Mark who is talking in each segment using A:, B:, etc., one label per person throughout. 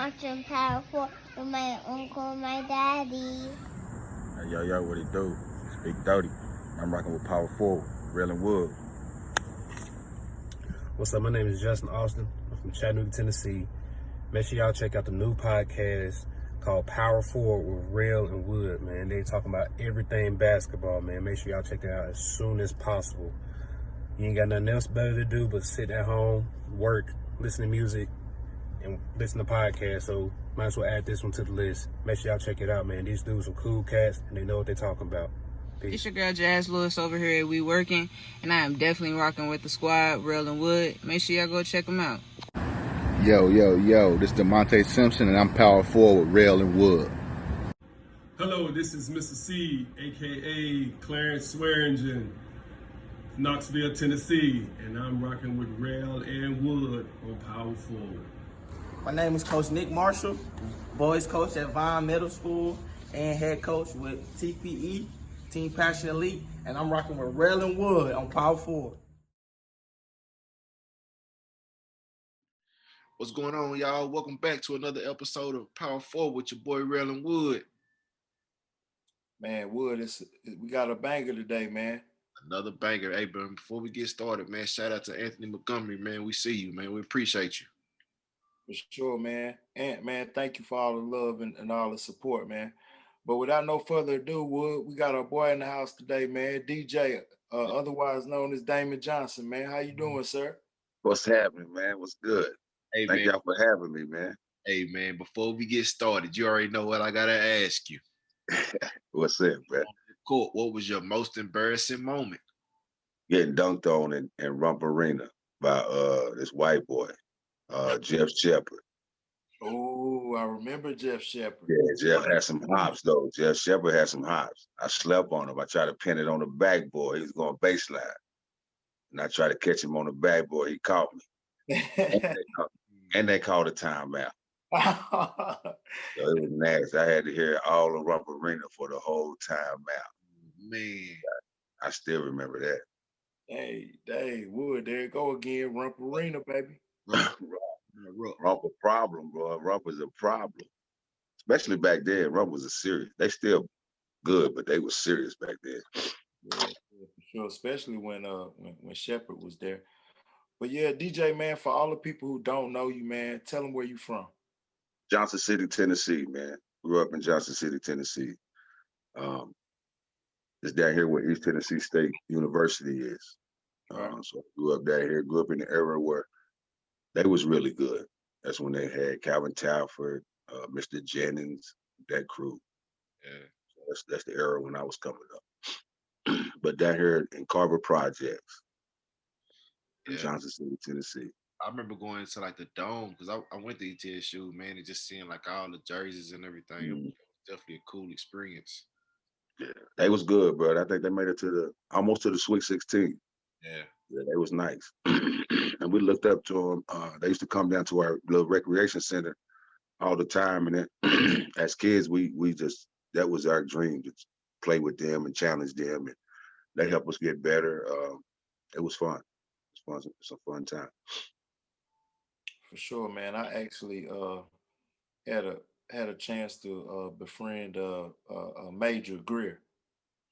A: watching Power 4 with my uncle and my daddy.
B: Hey, yo, what it do? It's Big Dirty. I'm rocking with Power 4, Real and Wood.
C: What's up? My name is Justin Austin. I'm from Chattanooga, Tennessee. Make sure y'all check out the new podcast called Power 4 with Real and Wood, man. They talking about everything basketball, man. Make sure y'all check that out as soon as possible. You ain't got nothing else better to do but sit at home, work, listen to music, and listen to podcasts. So might as well add this one to the list. Make sure y'all check it out, man. These dudes are cool cats, and they know what they're talking about. Peace.
D: It's your girl Jazz Lewis over here at We Working, and I am definitely rocking with the squad, Real and Wood. Make sure y'all go check them out.
B: Yo, this is DeMonte Simpson, and I'm Power 4 with Real and Wood.
E: Hello, this is Mr. C, aka Clarence Swearingen, Knoxville, Tennessee, and I'm rocking with Real and Wood on Power 4.
F: My name is Coach Nick Marshall, boys coach at Vine Middle School and head coach with TPE, Team Passion Elite, and I'm rocking with Real and Wood on Power 4.
G: What's going on, y'all? Welcome back to another episode of Power 4 with your boy Real and Wood.
H: Man, Wood, we got a banger today, man.
G: Another banger. Hey, but before we get started, man, shout out to Anthony Montgomery, man. We see you, man. We appreciate you.
H: For sure, man. And, man, thank you for all the love and all the support, man. But without no further ado, Wood, we got our boy in the house today, man. DJ, otherwise known as Damon Johnson, man. How you doing, sir?
I: What's happening, man? What's good?
G: Hey,
I: Thank y'all for having me, man.
G: Hey, man, before we get started, you already know what I got to ask you.
I: What's it, man?
G: Court, what was your most embarrassing moment?
I: Getting dunked on in Rump Arena by this white boy, Jeff Shepard.
H: Oh, I remember Jeff Shepard.
I: Yeah, Jeff had some hops, though. Jeff Shepard had some hops. I slept on him. I tried to pin it on the backboard. He was going baseline. And I tried to catch him on the backboard. He caught me. and they called a timeout. So it was nasty. I had to hear all of Rump Arena for the whole timeout.
G: Man.
I: I still remember that.
H: Hey, Wood, there you go again. Rump Arena, baby.
I: Rump a problem, bro. Rump was a problem. Especially back then. Rump was a serious. They still good, but they were serious back then.
H: Yeah, for sure. Especially when Shepard was there. But yeah, DJ, man, for all the people who don't know you, man, tell them where you from.
I: Johnson City, Tennessee, man. Grew up in Johnson City, Tennessee. It's down here where East Tennessee State University is. So I grew up down here, grew up in the era where they was really good. That's when they had Calvin Talford, Mr. Jennings, that crew.
G: Yeah.
I: So that's the era when I was coming up. But down here in Carver Projects, in Johnson City, Tennessee.
G: I remember going to like the Dome because I went to ETSU, man, and just seeing like all the jerseys and everything. It was definitely a cool experience.
I: Yeah, they was good, bro. I think they made it to almost to the Sweet 16.
G: Yeah,
I: they was nice. And we looked up to them. They used to come down to our little recreation center all the time. And then as kids, we just, that was our dream, to play with them and challenge them. And they helped us get better. It was fun. It's a fun time.
H: For sure, man. I actually had a chance to befriend Major Greer.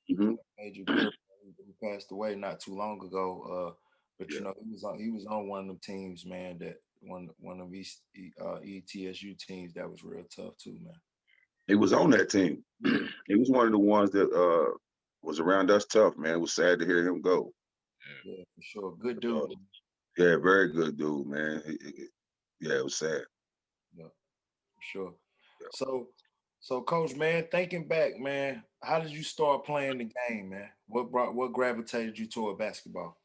I: Mm-hmm.
H: Major Greer, who passed away not too long ago. But you know, he was on one of them teams, man. That one of ETSU teams that was real tough too, man.
I: He was on that team. He was one of the ones that was around us tough, man. It was sad to hear him go.
H: Yeah, for sure. Good dude.
I: Yeah, very good dude, man. It was sad.
H: Yeah, for sure. Yeah. So Coach, man, thinking back, man, how did you start playing the game, man? What gravitated you toward basketball?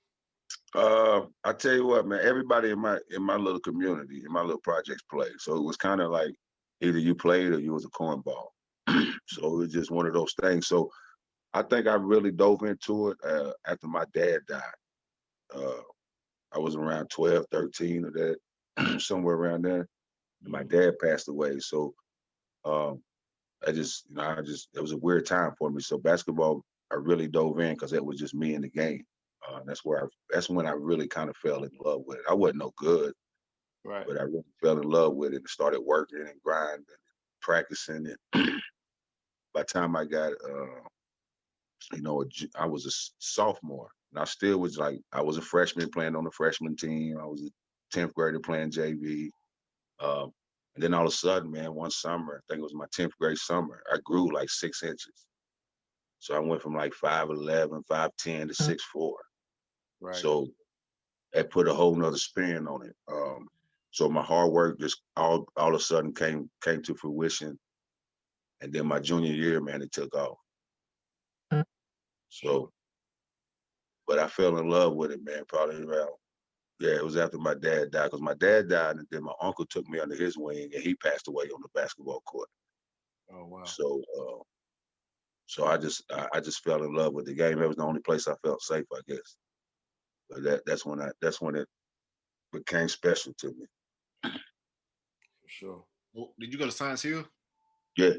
I: I tell you what, man, everybody in my little community, in my little projects played. So it was kind of like either you played or you was a cornball. So it was just one of those things. So I think I really dove into it after my dad died. I was around 12, 13 or that, somewhere around there. And my dad passed away. So it was a weird time for me. So basketball, I really dove in because it was just me in the game. That's when I really kind of fell in love with it. I wasn't no good,
F: Right.
I: But I really fell in love with it and started working and grinding, practicing it. By the time I got, I was a sophomore, and I still was like, I was a freshman playing on the freshman team. I was a 10th grader playing JV. Um, and then all of a sudden, man, one summer, I think it was my 10th grade summer, I grew like 6 inches. So I went from like 5'11", 5'10" to 6'4".
F: Right.
I: So that put a whole nother spin on it. So my hard work just all of a sudden came to fruition. And then my junior year, man, it took off. So, but I fell in love with it, man, probably around, yeah, it was after my dad died, because my dad died, and then my uncle took me under his wing, and he passed away on the basketball court.
F: Oh wow.
I: So, so I just fell in love with the game. It was the only place I felt safe, I guess. But that's when it became special to me.
F: For sure.
G: Well, did you go to Science Hill?
I: Yeah.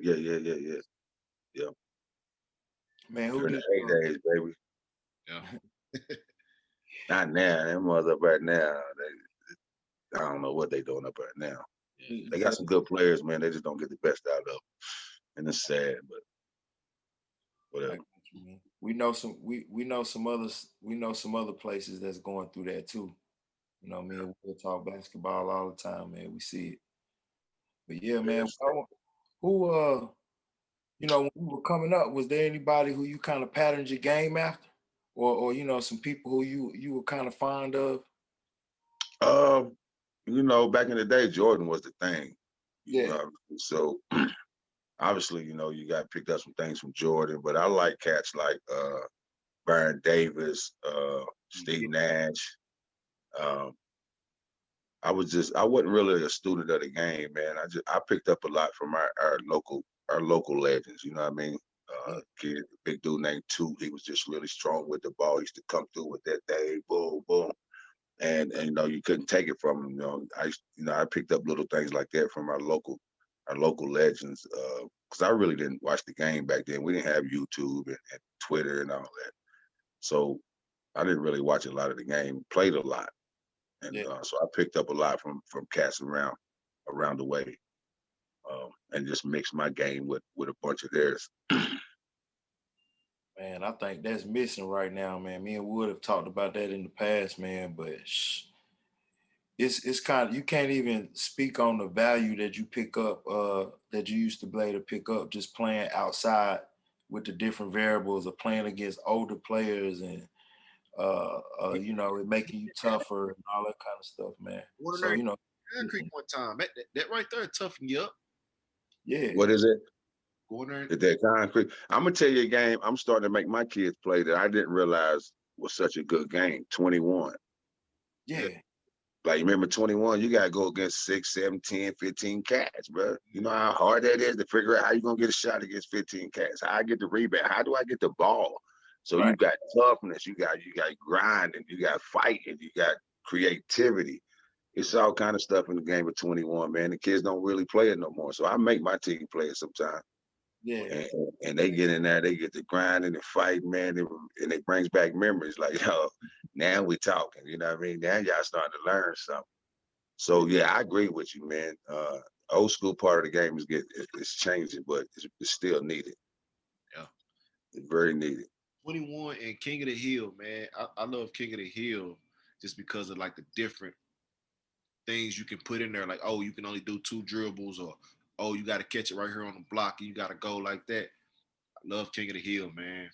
F: Man, who
I: During
F: did
I: the heydays, baby.
G: Yeah.
I: Not now. Them mother up right now. I don't know what they doing up right now. They got some good players, man. They just don't get the best out of them. And it's sad, but whatever.
F: I got you, man. We know some others. We know some other places that's going through that too. You know, me and we'll talk basketball all the time, man. We see it. But yeah, man.
I: Yes.
F: Who when you were coming up, was there anybody who you kind of patterned your game after, or some people who you were kind of fond of?
I: Back in the day, Jordan was the thing.
F: Yeah.
I: So obviously, you got picked up some things from Jordan, but I like cats like Byron Davis, Steve Nash. Um, I wasn't really a student of the game, man. I picked up a lot from our local legends. You know what I mean? Kid, big dude named Toot. He was just really strong with the ball. He used to come through with that day, boom, boom, and you couldn't take it from him. I picked up little things like that from our local legends. Because I really didn't watch the game back then. We didn't have YouTube and Twitter and all that, so I didn't really watch a lot of the game. Played a lot. And so I picked up a lot from cats around the way, and just mixed my game with a bunch of theirs.
F: Man, I think that's missing right now, man. Me and Wood have talked about that in the past, man, but it's kind of, you can't even speak on the value that you pick up, that you used to be able to pick up just playing outside with the different variables of playing against older players and it making you tougher and all that kind of stuff, man. So
G: Creek one time. That right there toughened you up.
F: Yeah.
I: What is it?
G: Going there.
I: That concrete. I'm gonna tell you a game I'm starting to make my kids play that I didn't realize was such a good game. 21.
F: Yeah.
I: Like, remember 21, you gotta go against 6, 7, 10, 15 cats, bro. You know how hard that is to figure out how you gonna get a shot against 15 cats. How I get the rebound, how do I get the ball? So
F: Right.
I: you got toughness, you got grinding, you got fighting, you got creativity. It's all kind of stuff in the game of 21, man. The kids don't really play it no more. So I make my team play it sometimes.
F: Yeah.
I: And they get in there, they get to grinding and fighting, man, and it brings back memories. Like, now we talking, you know what I mean? Now y'all starting to learn something. So yeah, I agree with you, man. Old school part of the game it's changing, but it's still needed.
G: Yeah,
I: it's very needed.
G: 21 and King of the Hill, man. I love King of the Hill just because of like the different things you can put in there. Like, oh, you can only do 2 dribbles, or oh, you got to catch it right here on the block and you got to go like that. I love King of the Hill, man.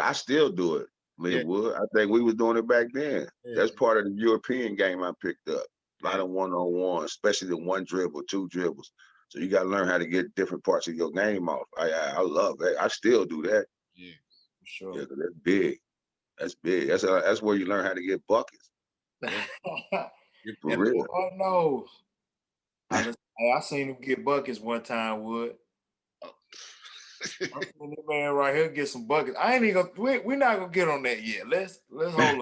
I: I still do it, Linwood. I think we was doing it back then.
G: Yeah.
I: That's part of the European game I picked up. A lot of one-on-one, especially the 1 dribble, 2 dribbles. So you got to learn how to get different parts of your game off. I love that. I still do that.
G: Yeah,
F: for sure.
I: Yeah, 'cause that's big. That's big. That's where you learn how to get buckets. For real.
F: Oh no. I seen him get buckets one time, Wood. I'm seeing this man right here get some buckets. I ain't even we're not gonna get on that yet. Let's hold on.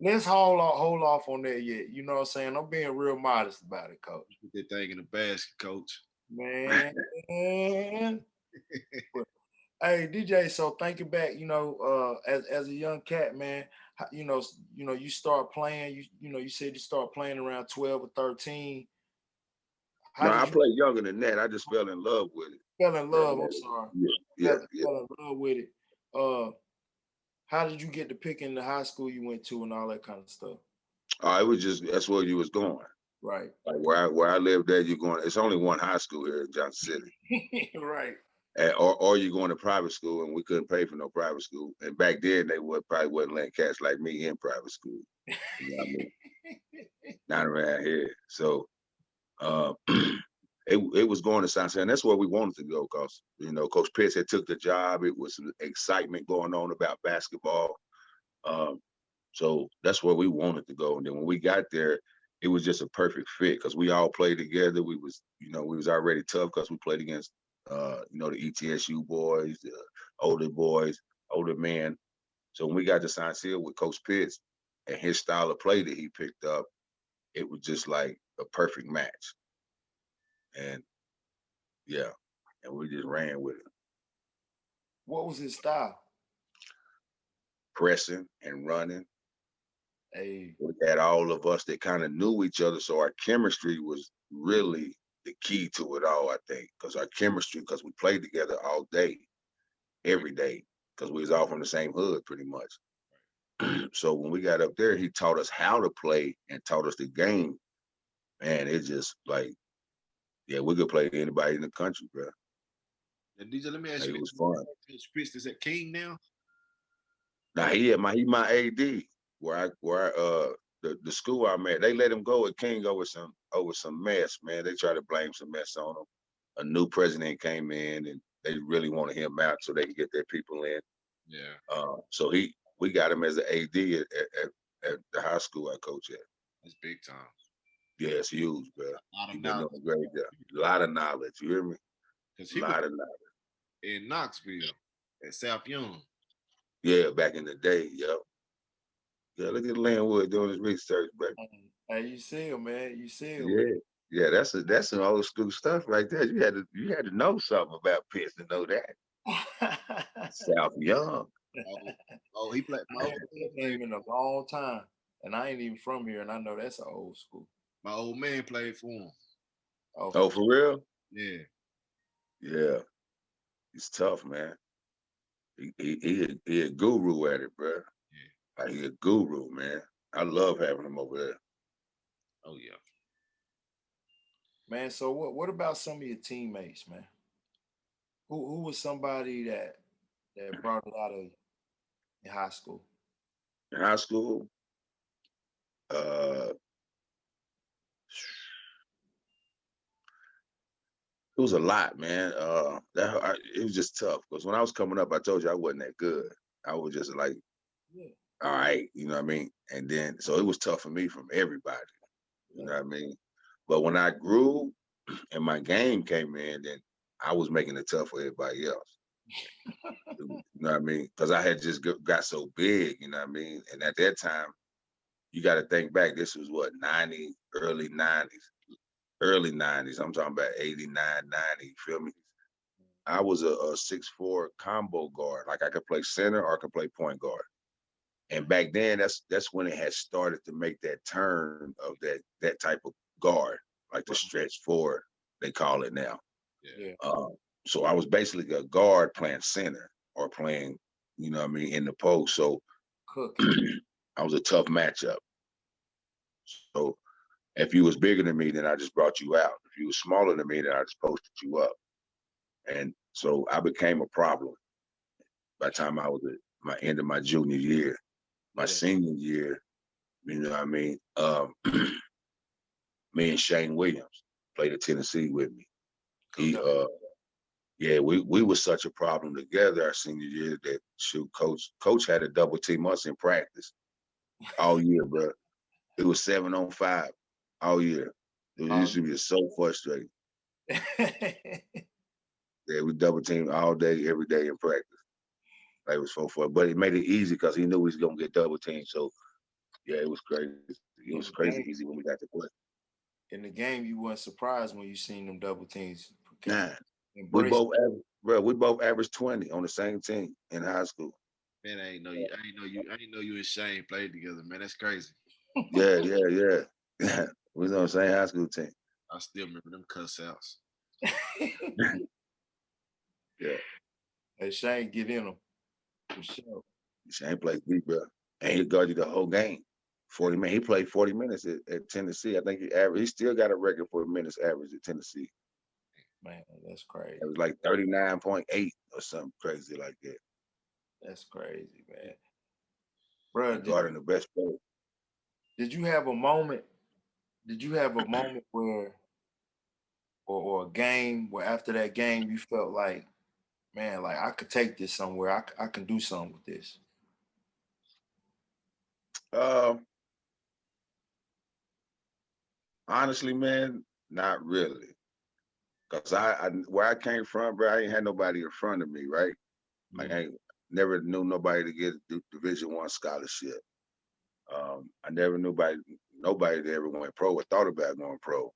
F: Let's hold off on that yet. You know what I'm saying? I'm being real modest about it, coach.
G: Put that thing in the basket, coach.
F: Man. Hey, DJ, so thinking back, as a young cat, man,
H: you start playing. You said you start playing around 12 or 13. How
I: No,
H: did
I: I
H: you
I: played younger than that. I just fell in love with it.
H: fell in love? I'm sorry.
I: Yeah, yeah.
H: Fell in love with it. How did you get to picking the high school you went to and all that kind of stuff?
I: It was just that's where you was going.
H: Right.
I: Like where I lived at, you're going. It's only one high school here in Johnson City.
H: Right.
I: Or you're going to private school, and we couldn't pay for no private school. And back then, they probably wouldn't let cats like me in private school. You know what I mean? Not around here. So it was going to South and that's where we wanted to go because Coach Pitts had took the job. It was some excitement going on about basketball. So that's where we wanted to go. And then when we got there, it was just a perfect fit because we all played together. We was already tough because we played against the ETSU boys, the older boys, older men. So when we got to St. Cyr with Coach Pitts and his style of play that he picked up, it was just like a perfect match. And yeah, and we just ran with it.
H: What was his style?
I: Pressing and running.
H: Hey.
I: We had all of us that kind of knew each other, so our chemistry was really the key to it all, I think, because we played together all day, every day, because we was all from the same hood pretty much. So when we got up there, he taught us how to play and taught us the game. And it just like, yeah, we could play anybody in the country, bro.
G: Now, DJ, let me ask you,
I: it was fun.
G: Coach Pitts is at King now?
I: Now he my AD. Where the school I'm at, they let him go at King over some mess, man. They tried to blame some mess on him. A new president came in and they really wanted him out so they could get their people in.
G: Yeah.
I: So we got him as an AD at the high school I coach at.
G: That's big time.
I: Yeah, it's huge, bro.
G: A lot of knowledge.
I: A lot of knowledge. You hear me?
G: A lot of knowledge. In Knoxville, at South Young.
I: Yeah, back in the day, yep. Yeah, look at Landwood doing his research, baby.
H: Hey, you see him, man. You see him.
I: Yeah, yeah. That's some old school stuff right there. You had to know something about Pitts to know that. South Young.
H: He played my old game in a long time, and I ain't even from here, and I know that's an old school.
G: My old man played for him.
I: Oh, for real?
G: Yeah.
I: Yeah. He's tough, man. He a guru at it, bro.
G: Yeah.
I: Like he a guru, man. I love having him over there.
G: Oh yeah.
H: Man, so what about some of your teammates, man? Who was somebody that brought it out of you in high school?
I: In high school, it was a lot, man. It was just tough because when I was coming up, I told you I wasn't that good. I was just like, all right, you know what I mean? And then, so it was tough for me from everybody, you know what I mean? But when I grew and my game came in, then I was making it tough for everybody else. You know what I mean? Because I had just got so big, you know what I mean? And at that time, you got to think back, this was what, 90, early 90s. Early 90s, I'm talking about 89, 90, you feel me? I was a 6'4" combo guard. Like I could play center or I could play point guard. And back then, that's when it had started to make that turn of that type of guard, like the stretch four, they call it now.
G: Yeah.
I: So I was basically a guard playing center or playing, you know what I mean, in the post. So I was a tough matchup. So if you was bigger than me, then I just brought you out. If you was smaller than me, then I just posted you up. And so I became a problem by the time I was at my end of my junior year. My senior year, you know what I mean? Me and Shane Williams played at Tennessee with me. We were such a problem together our senior year that coach had to double team us in practice all year, bro. It was 7-on-5 all year. It used to be so frustrating. Yeah, we double teamed all day, every day in practice. Like, it was so fun, but it made it easy because he knew he was gonna get double teamed. So yeah, it was crazy. It was crazy easy when we got to play.
H: In the game, you weren't surprised when you seen them double teams.
I: Nah, we both averaged 20 on the same team in high school.
G: Man, I ain't know you and Shane played together, man. That's crazy.
I: Yeah, we was on the same high school team.
G: I still remember them cuss outs.
I: Yeah,
H: Hey, Shane, get in them for sure.
I: Shane played deep, bro, and he guarded the whole game. 40 minutes. He played 40 minutes at Tennessee. I think he still got a record for minutes average at Tennessee.
H: Man, that's crazy.
I: It was like 39.8 or something crazy like that.
H: That's crazy, man. Bro,
I: Guarding the best player.
H: did you have a moment? Did you have a moment where, or a game where after that game you felt like, man, like I could take this somewhere. I can do something with this.
I: Honestly, man, not really. Cause I where I came from, bro, I ain't had nobody in front of me, right? Like I ain't never knew nobody to get a Division I scholarship. I never knew nobody that ever went pro or thought about going pro.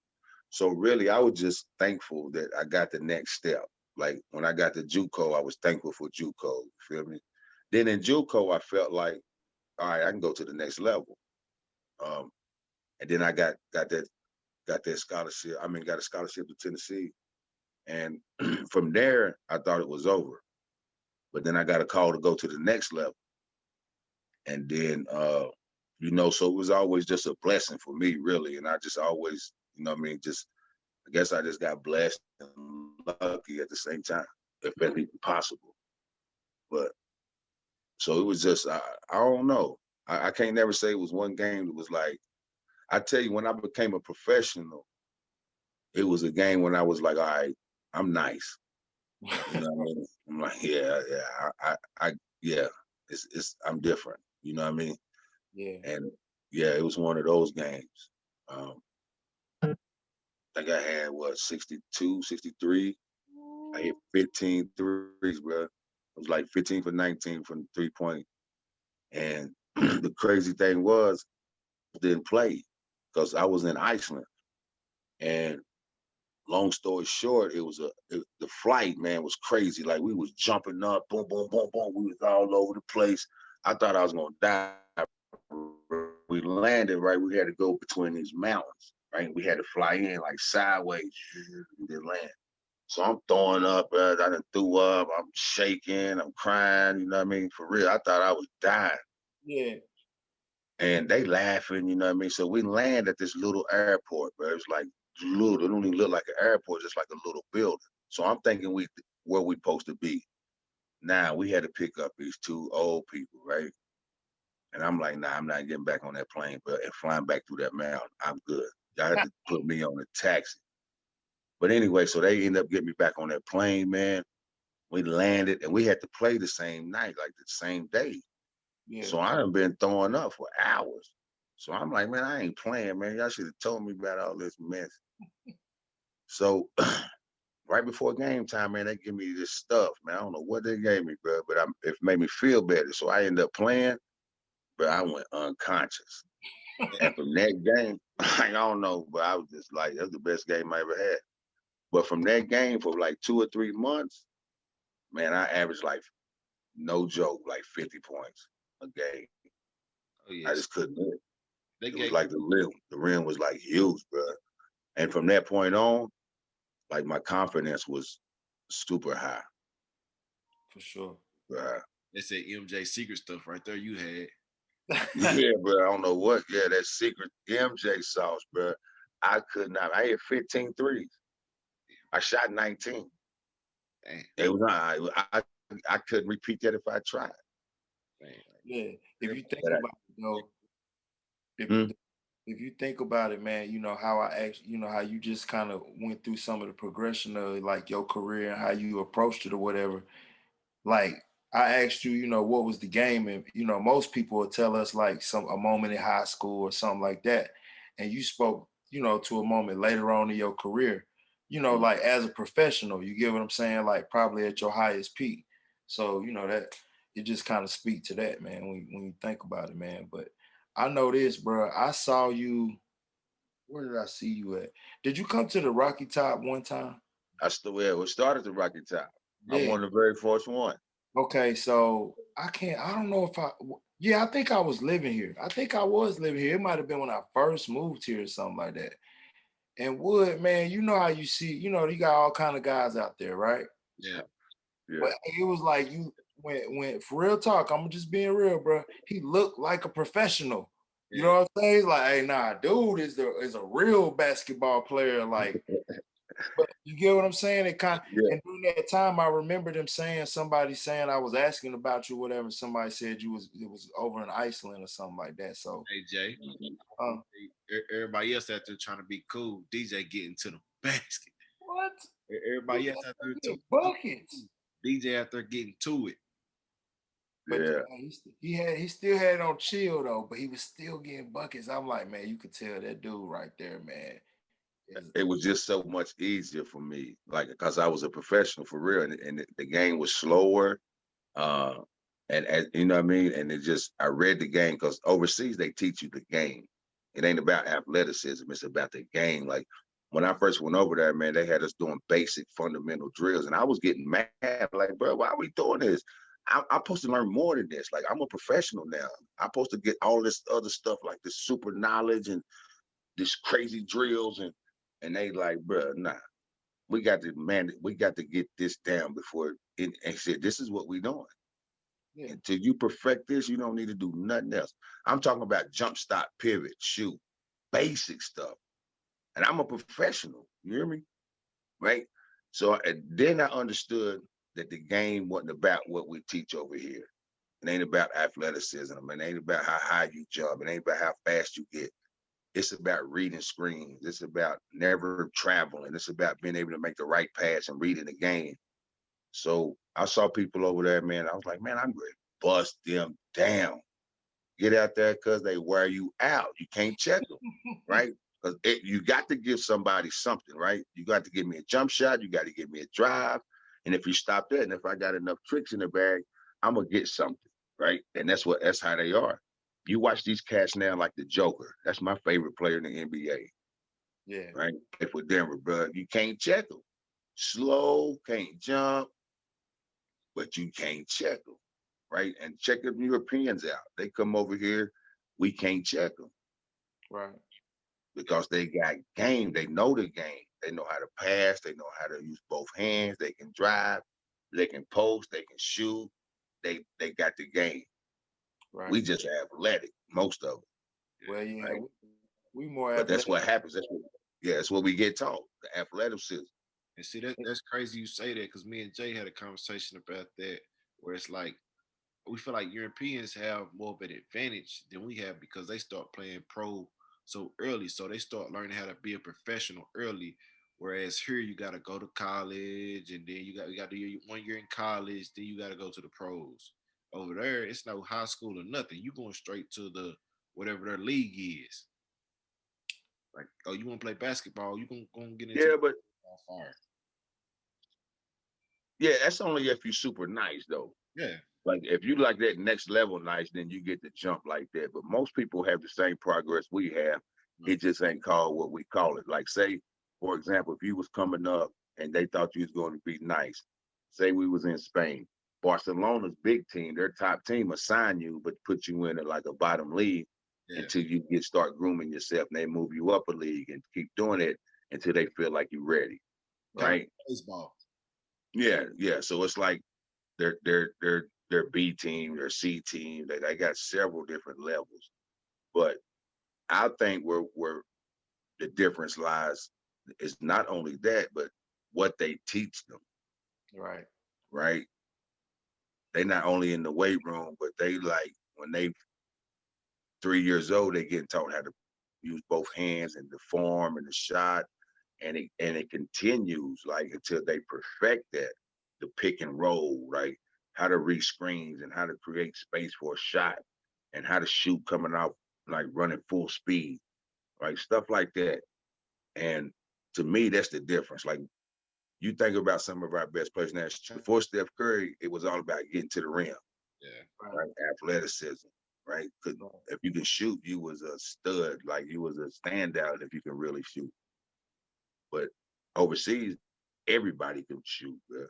I: So really, I was just thankful that I got the next step. Like when I got to JUCO, I was thankful for JUCO. You feel me? Then in JUCO, I felt like, all right, I can go to the next level. Um, and then I got that scholarship. I mean, got a scholarship to Tennessee, and from there, I thought it was over. But then I got a call to go to the next level, and then so it was always just a blessing for me, really. And I just always, what I mean, just I guess I just got blessed and lucky at the same time, if that's even possible. But so it was just I don't know. I can't never say it was one game that was like, I tell you, when I became a professional, it was a game when I was like, all right, I'm nice. You know what I mean? I'm like, yeah, I'm different. You know what I mean?
H: Yeah.
I: And yeah, it was one of those games. I think I had 62, 63. I hit 15 threes, bro. It was like 15 for 19 from 3 point. And the crazy thing was, didn't play because I was in Iceland. And long story short, the flight, man, was crazy. Like we was jumping up, boom, boom, boom, boom. We was all over the place. I thought I was gonna die. We landed, right? We had to go between these mountains, right? We had to fly in like sideways and then land. So I'm throwing up, I done threw up, I'm shaking, I'm crying, you know what I mean? For real, I thought I was dying.
H: Yeah.
I: And they laughing, you know what I mean? So we land at this little airport, bro. It was like little, it don't even look like an airport, just like a little building. So I'm thinking where we supposed to be. Now we had to pick up these two old people, right? And I'm like, nah, I'm not getting back on that plane, but and flying back through that mountain. I'm good. Y'all had to put me on a taxi. But anyway, so they ended up getting me back on that plane, man. We landed and we had to play the same night, like the same day.
H: Yeah.
I: So I done been throwing up for hours. So I'm like, man, I ain't playing, man. Y'all should have told me about all this mess. So right before game time, man, they give me this stuff, man. I don't know what they gave me, bro, but it made me feel better. So I ended up playing, but I went unconscious. And from that game, I don't know, but I was just like, that's the best game I ever had. But from that game for like 2 or 3 months, man, I averaged like, no joke, like 50 points a game.
G: Oh
I: I
G: yes.
I: just couldn't do it.
G: They
I: It was
G: gave
I: like the rim was like huge, bro. And from that point on, like my confidence was super high.
H: For sure.
I: Bro.
G: they said MJ secret stuff right there you had.
I: Yeah, bro. I don't know what. Yeah, that secret MJ sauce, bro. I could not. I hit 15 threes. I shot 19.
G: Damn.
I: It was I couldn't repeat that if I tried.
G: Man.
H: Yeah. If you think
I: But
H: about it, though,
I: Hmm?
H: if you think about it, man, you know how I actually, you know how you just kind of went through some of the progression of like your career and how you approached it or whatever. Like I asked you, you know, what was the game, and you know, most people will tell us like a moment in high school or something like that, and you spoke, you know, to a moment later on in your career, you know, like as a professional, you get what I'm saying, like probably at your highest peak. So you know that it just kind of speak to that, man, when you think about it, man. But I know this, bro. I saw you. Where did I see you at? Did you come to the Rocky Top one time?
I: I still, yeah, it started the Rocky Top. I'm
H: Yeah.
I: one of the very first one.
H: Okay, so I don't know if yeah, I think I was living here. I think I was living here. It might have been when I first moved here or something like that. And Wood, man, you know how you see, you got all kind of guys out there, right?
G: Yeah.
I: Yeah.
H: But it was like when for real talk, I'm just being real, bro. He looked like a professional. You know
G: Yeah.
H: what I'm saying? He's like, hey, nah, dude is a real basketball player. Like, but you get what I'm saying?
I: Yeah.
H: And during that time, I remember them saying, somebody saying I was asking about you, whatever. Somebody said it was over in Iceland or something like that. So
G: Hey Jay,
H: uh,
G: everybody else out there trying to be cool. DJ getting to the basket.
H: what?
G: Everybody else out there too.
H: Buckets.
G: DJ out there getting to it.
H: But
I: Yeah.
H: he still had it on chill though, but he was still getting buckets. I'm like, man, you could tell that dude right there, man.
I: It was just so much easier for me, like because I was a professional for real, and the game was slower. Uh, and you know what I mean. And it just I read the game because overseas they teach you the game. It ain't about athleticism; it's about the game. Like when I first went over there, man, they had us doing basic fundamental drills, and I was getting mad, like, bro, why are we doing this? I'm supposed to learn more than this. Like I'm a professional now. I'm supposed to get all this other stuff, like this super knowledge and this crazy drills, and they like, bro, nah. We got to get this down before it, and said, this is what we doing.
H: Yeah.
I: Until you perfect this, you don't need to do nothing else. I'm talking about jump stop, pivot, shoot, basic stuff. And I'm a professional. You hear me? Right? So then I understood that the game wasn't about what we teach over here. It ain't about athleticism. It ain't about how high you jump. It ain't about how fast you get. It's about reading screens. It's about never traveling. It's about being able to make the right pass and reading the game. So I saw people over there, man. I was like, man, I'm ready to bust them down. Get out there because they wear you out. You can't check them, right? Because you got to give somebody something, right? You got to give me a jump shot. You got to give me a drive. And if you stop that, and if I got enough tricks in the bag, I'm gonna get something, right? And that's how they are. You watch these cats now, like the Joker. That's my favorite player in the NBA,
H: Yeah.
I: right? Play for Denver, bro. You can't check them. Slow, can't jump, but you can't check them, right? And check them Europeans out. They come over here, we can't check them
H: Right.
I: because they got game. They know the game. They know how to pass. They know how to use both hands. They can drive. They can post. They can shoot. They got the game.
H: Right.
I: We just athletic, most of it,
H: Well, yeah,
I: right?
H: we more
I: But that's
H: athletic.
I: what happens. That's what we get taught. The athleticism.
G: And see that's crazy you say that because me and Jay had a conversation about that where it's like we feel like Europeans have more of an advantage than we have because they start playing pro so early. So they start learning how to be a professional early. Whereas here you gotta go to college and then you got to do your 1 year in college, then you gotta go to the pros. Over there, it's no high school or nothing. You going straight to the whatever their league is. Like, oh, you want to play basketball? You gonna get into
I: Yeah, but
G: fire.
I: yeah, that's only if you're super nice though.
G: Yeah,
I: Like if you like that next level nice, then you get to jump like that. But most people have the same progress we have. It just ain't called what we call it. Like say, for example, if you was coming up and they thought you was going to be nice, say we was in Spain, Barcelona's big team, their top team assign you, but put you in like a bottom league
G: yeah.
I: until you start grooming yourself, and they move you up a league and keep doing it until they feel like you're ready,
G: Kind of
I: right?
G: baseball.
I: Yeah, yeah. So it's like their B team, their C team. They got several different levels. But I think where the difference lies is not only that, but what they teach them,
H: Right.
I: right? They not only in the weight room, but they like when they 3 years old, they getting taught how to use both hands and the form and the shot. And it continues like until they perfect that, the pick and roll, right? How to read screens and how to create space for a shot and how to shoot coming out like running full speed, right? Stuff like that. And to me, that's the difference. Like you think about some of our best players now. Before Steph Curry, it was all about getting to the rim,
G: Yeah,
H: Right.
I: right? Athleticism, right? Because if you can shoot, you was a stud, like you was a standout if you can really shoot. But overseas, everybody can shoot, bro.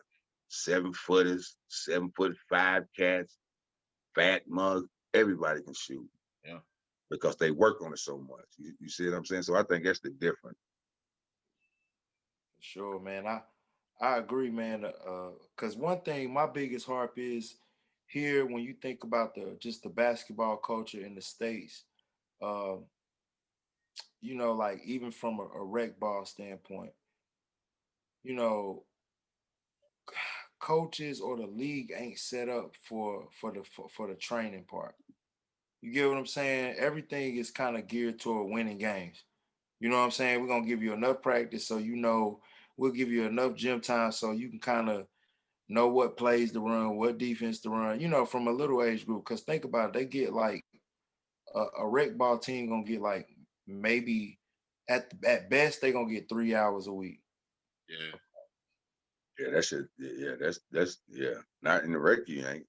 I: 7-footers, 7'5" cats, fat mugs. Everybody can shoot.
G: Yeah.
I: Because they work on it so much. You see what I'm saying? So I think that's the difference.
H: Sure, man. I agree, man. Because one thing, my biggest harp is here when you think about the basketball culture in the States. Um, like even from a rec ball standpoint, you know, coaches or the league ain't set up for the training part. You get what I'm saying? Everything is kind of geared toward winning games. You know what I'm saying? We're gonna give you enough practice so we'll give you enough gym time so you can kind of know what plays to run, what defense to run, from a little age group. Because think about it, they get like a rec ball team gonna get like maybe at best they gonna get 3 hours a week.
G: Yeah.
I: Yeah, that shit. Yeah, that's yeah. Not in the rec, you ain't.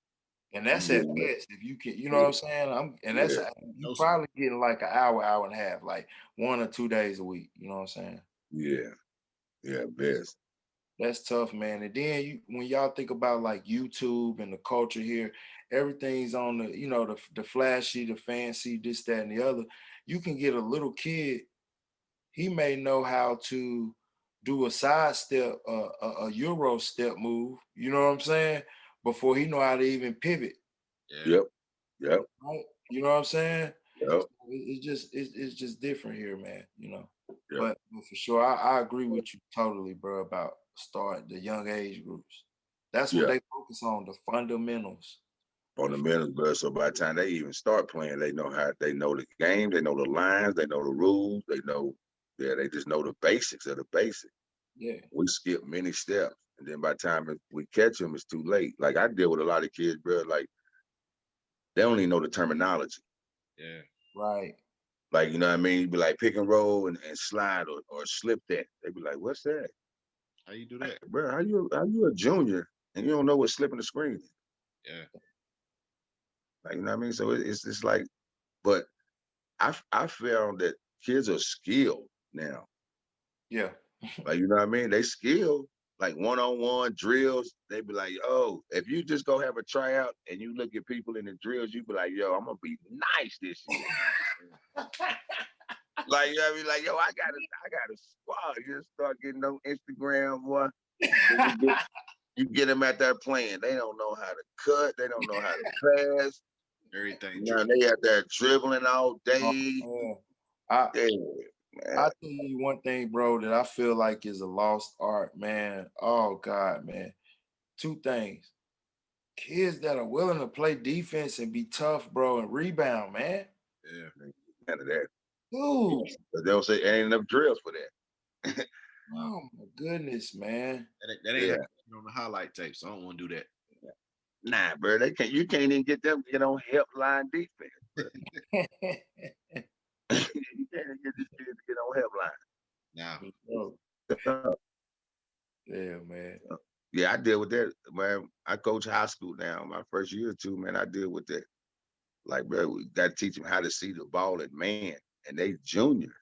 H: And that's at best. If you can, you know what I'm saying? That's
I: Yeah.
H: you probably getting like an hour and a half, like 1 or 2 days a week. You know what I'm saying?
I: Yeah. Yeah, best.
H: That's tough, man. And then when y'all think about like YouTube and the culture here, everything's on the flashy, the fancy, this, that, and the other. You can get a little kid, he may know how to do a side step, a Euro step move, you know what I'm saying? Before he know how to even pivot.
I: Yep. Yep.
H: Right? You know what I'm saying?
I: Yep.
H: It's just different here, man.
I: Yep.
H: But for sure, I agree with you totally, bro, about start the young age groups. That's what they focus on, the fundamentals.
I: Fundamentals, bro. So by the time they even start playing, they know the game, they know the lines, they know the rules, they just know the basics of the basics.
H: Yeah.
I: We skip many steps. And then by the time we catch them, it's too late. Like I deal with a lot of kids, bro, like they don't even know the terminology.
G: Yeah.
H: Right.
I: Like, you know what I mean? You'd be like pick and roll and slide or slip that. They'd be like, what's that?
G: How you do that?
I: Like, bro, how you a junior and you don't know what slipping the screen is?
G: Yeah.
I: Like, you know what I mean? So it's just like, but I found that kids are skilled now.
H: Yeah.
I: Like, you know what I mean? They skilled, like one-on-one drills. They be like, oh, if you just go have a tryout and you look at people in the drills, you be like, yo, I'm gonna be nice this year. Like, you know what I mean? Like, yo, I got a squad. You just start getting on Instagram, boy. You get them at that playing. They don't know how to cut. They don't know how to pass.
G: Everything.
I: Now they out there dribbling all day.
H: I
I: Man.
H: tell you one thing, bro, that I feel like is a lost art, man. Oh God, man. Two things. Kids that are willing to play defense and be tough, bro, and rebound, man.
G: Yeah.
I: None of that.
H: Dude.
I: They don't say ain't enough drills for that.
H: Oh my goodness, man.
G: That ain't on the highlight tape, so I don't want to do that.
I: Nah, bro, you can't even get them to get on help line defense, bro. You can't even get these kids to get on help line.
G: Now.
H: Yeah, man.
I: Yeah, I deal with that, man. I coach high school now. My first year or two, man, I deal with that. Like, bro, we got to teach them how to see the ball at man, and they junior.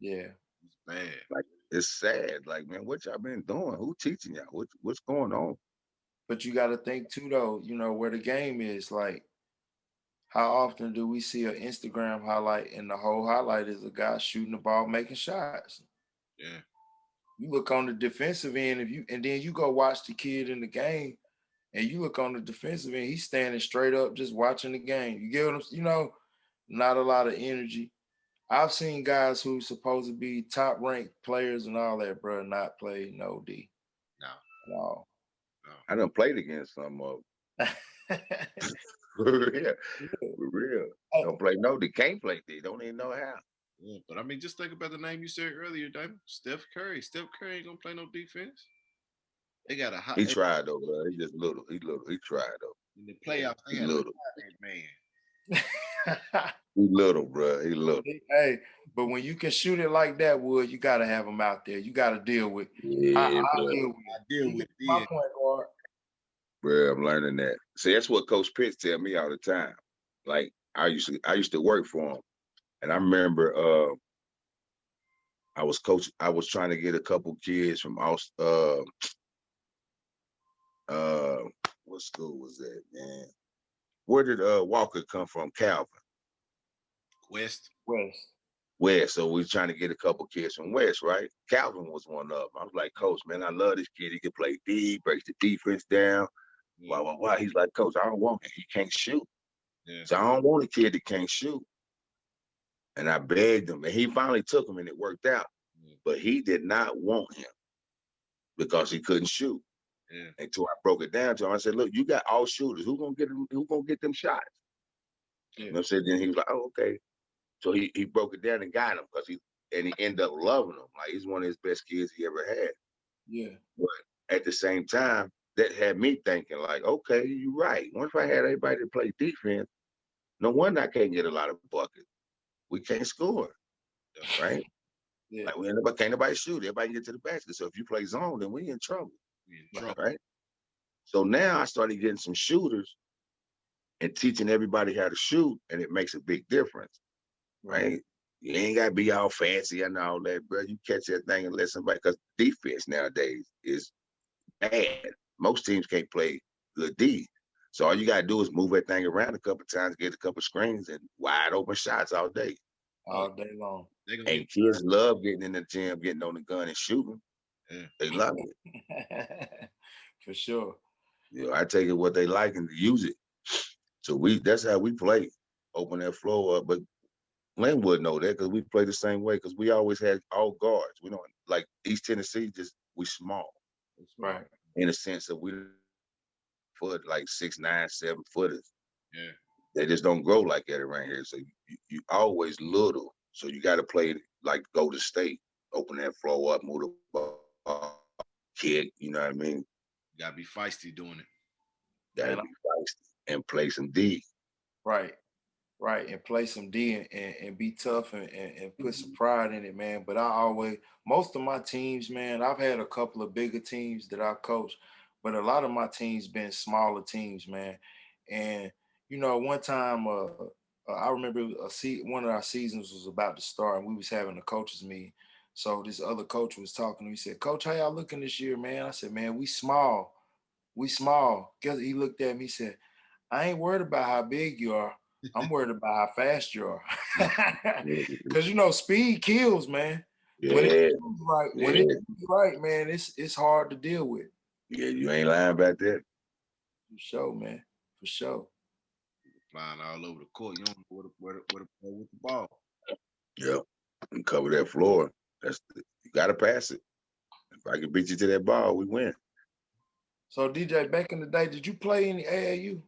H: Yeah.
G: It's bad.
I: Like, it's sad. Like, man, what y'all been doing? Who teaching y'all? What's going on?
H: But you got to think too, though, where the game is. Like, how often do we see an Instagram highlight and the whole highlight is a guy shooting the ball, making shots?
G: Yeah.
H: You look on the defensive end, and then you go watch the kid in the game, and you look on the defensive end, he's standing straight up just watching the game. You get what I'm not a lot of energy. I've seen guys who supposed to be top ranked players and all that, bro, not play no D.
G: No.
I: I done played against some of them. For real. Don't play no D. Can't play D. Don't even know how.
G: Yeah, but I mean, just think about the name you said earlier, Damon. Steph Curry. Steph Curry ain't gonna play no defense. They got a hot.
I: He tried though, bro. He just little. He little. He tried though.
G: In the playoffs, they had
I: little.
G: Man.
I: He little, bro. He little.
H: Hey, but when you can shoot it like that, Wood, you got to have him out there. You got to deal with.
I: Yeah,
H: I
G: deal with
H: my point guard.
I: Bro, I'm learning that. See, that's what Coach Pitts tell me all the time. Like I used to work for him, and I remember I was trying to get a couple kids from uh, what school was that, man? Where did Walker come from? Calvin.
G: West.
I: West. So we was trying to get a couple kids from West, right? Calvin was one of them. I was like, Coach, man, I love this kid. He can play D, breaks the defense down.
G: Yeah.
I: Why? He's like, Coach, I don't want him. He can't shoot.
G: Yeah.
I: So I don't want a kid that can't shoot. And I begged him, and he finally took him, and it worked out.
G: Yeah.
I: But he did not want him because he couldn't shoot.
G: Yeah.
I: Until I broke it down to him, I said, "Look, you got all shooters. Who gonna get them? Who gonna get them shots?"
G: Yeah.
I: You know what I'm saying? Then he was like, "Oh, okay." So he broke it down and got him because he ended up loving him. Like he's one of his best kids he ever had.
H: Yeah.
I: But at the same time, that had me thinking, like, okay, you're right. Once I had everybody to play defense, no wonder I can't get a lot of buckets. We can't score, right?
H: Yeah.
I: Like can't nobody shoot. Everybody can get to the basket. So if you play zone, then we in trouble. Right? So now I started getting some shooters and teaching everybody how to shoot, and it makes a big difference, right? You ain't gotta be all fancy and all that, bro. You catch that thing and let somebody, because defense nowadays is bad. Most teams can't play good D. So all you gotta do is move that thing around a couple times, get a couple screens, and wide open shots all day.
H: All day long.
I: And kids love getting in the gym, getting on the gun and shooting.
G: Yeah.
I: They love it.
H: For sure.
I: You know, I take it what they like and use it. So that's how we play. Open that floor up. But Linwood know that because we play the same way, because we always had all guards. We don't like East Tennessee, we small.
H: Right.
I: In a sense that we foot like 6'9", 7 footers.
G: Yeah.
I: They just don't grow like that around here. So you always little. So you gotta play like go to state. Open that floor up, move the ball, kick, you know what I mean?
G: You gotta be feisty doing it.
I: Gotta be feisty and play some D.
H: Right. And play some D and be tough and put some pride in it, man. But most of my teams, man, I've had a couple of bigger teams that I coach, but a lot of my teams been smaller teams, man. And, one time, I remember one of our seasons was about to start and we was having a coaches meeting. So this other coach was talking to me. He said, "Coach, how y'all looking this year, man?" I said, "Man, we small. Guess he looked at me, he said, "I ain't worried about how big you are. I'm worried about how fast you are." Because speed kills, man.
I: Yeah.
H: When it's right, man, it's hard to deal with.
I: Yeah, you ain't lying about that.
H: For sure, man. For sure.
G: Flying all over the court. You don't know where to play with the ball.
I: Yep. And cover that floor. You gotta pass it. If I can beat you to that ball, we win.
H: So DJ, back in the day, did you play in the AAU?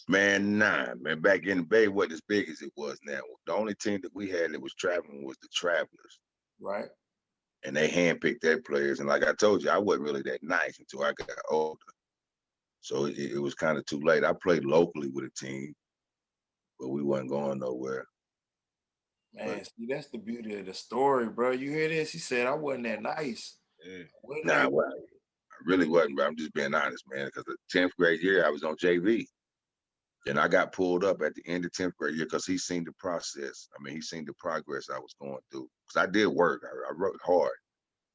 I: Man, nah, man. Back in the Bay, wasn't as big as it was now. The only team that we had that was traveling was the Travelers.
H: Right.
I: And they handpicked their players. And like I told you, I wasn't really that nice until I got older. So it was kind of too late. I played locally with a team, but we wasn't going nowhere.
H: Man, see, that's the beauty of the story, bro. You hear this? He said, "I wasn't that nice."
I: Yeah. Nah, well, I really wasn't, bro. I'm just being honest, man, because the 10th grade year, I was on JV. And I got pulled up at the end of 10th grade year because he seen the process. I mean, he seen the progress I was going through. Because I did work. I worked hard.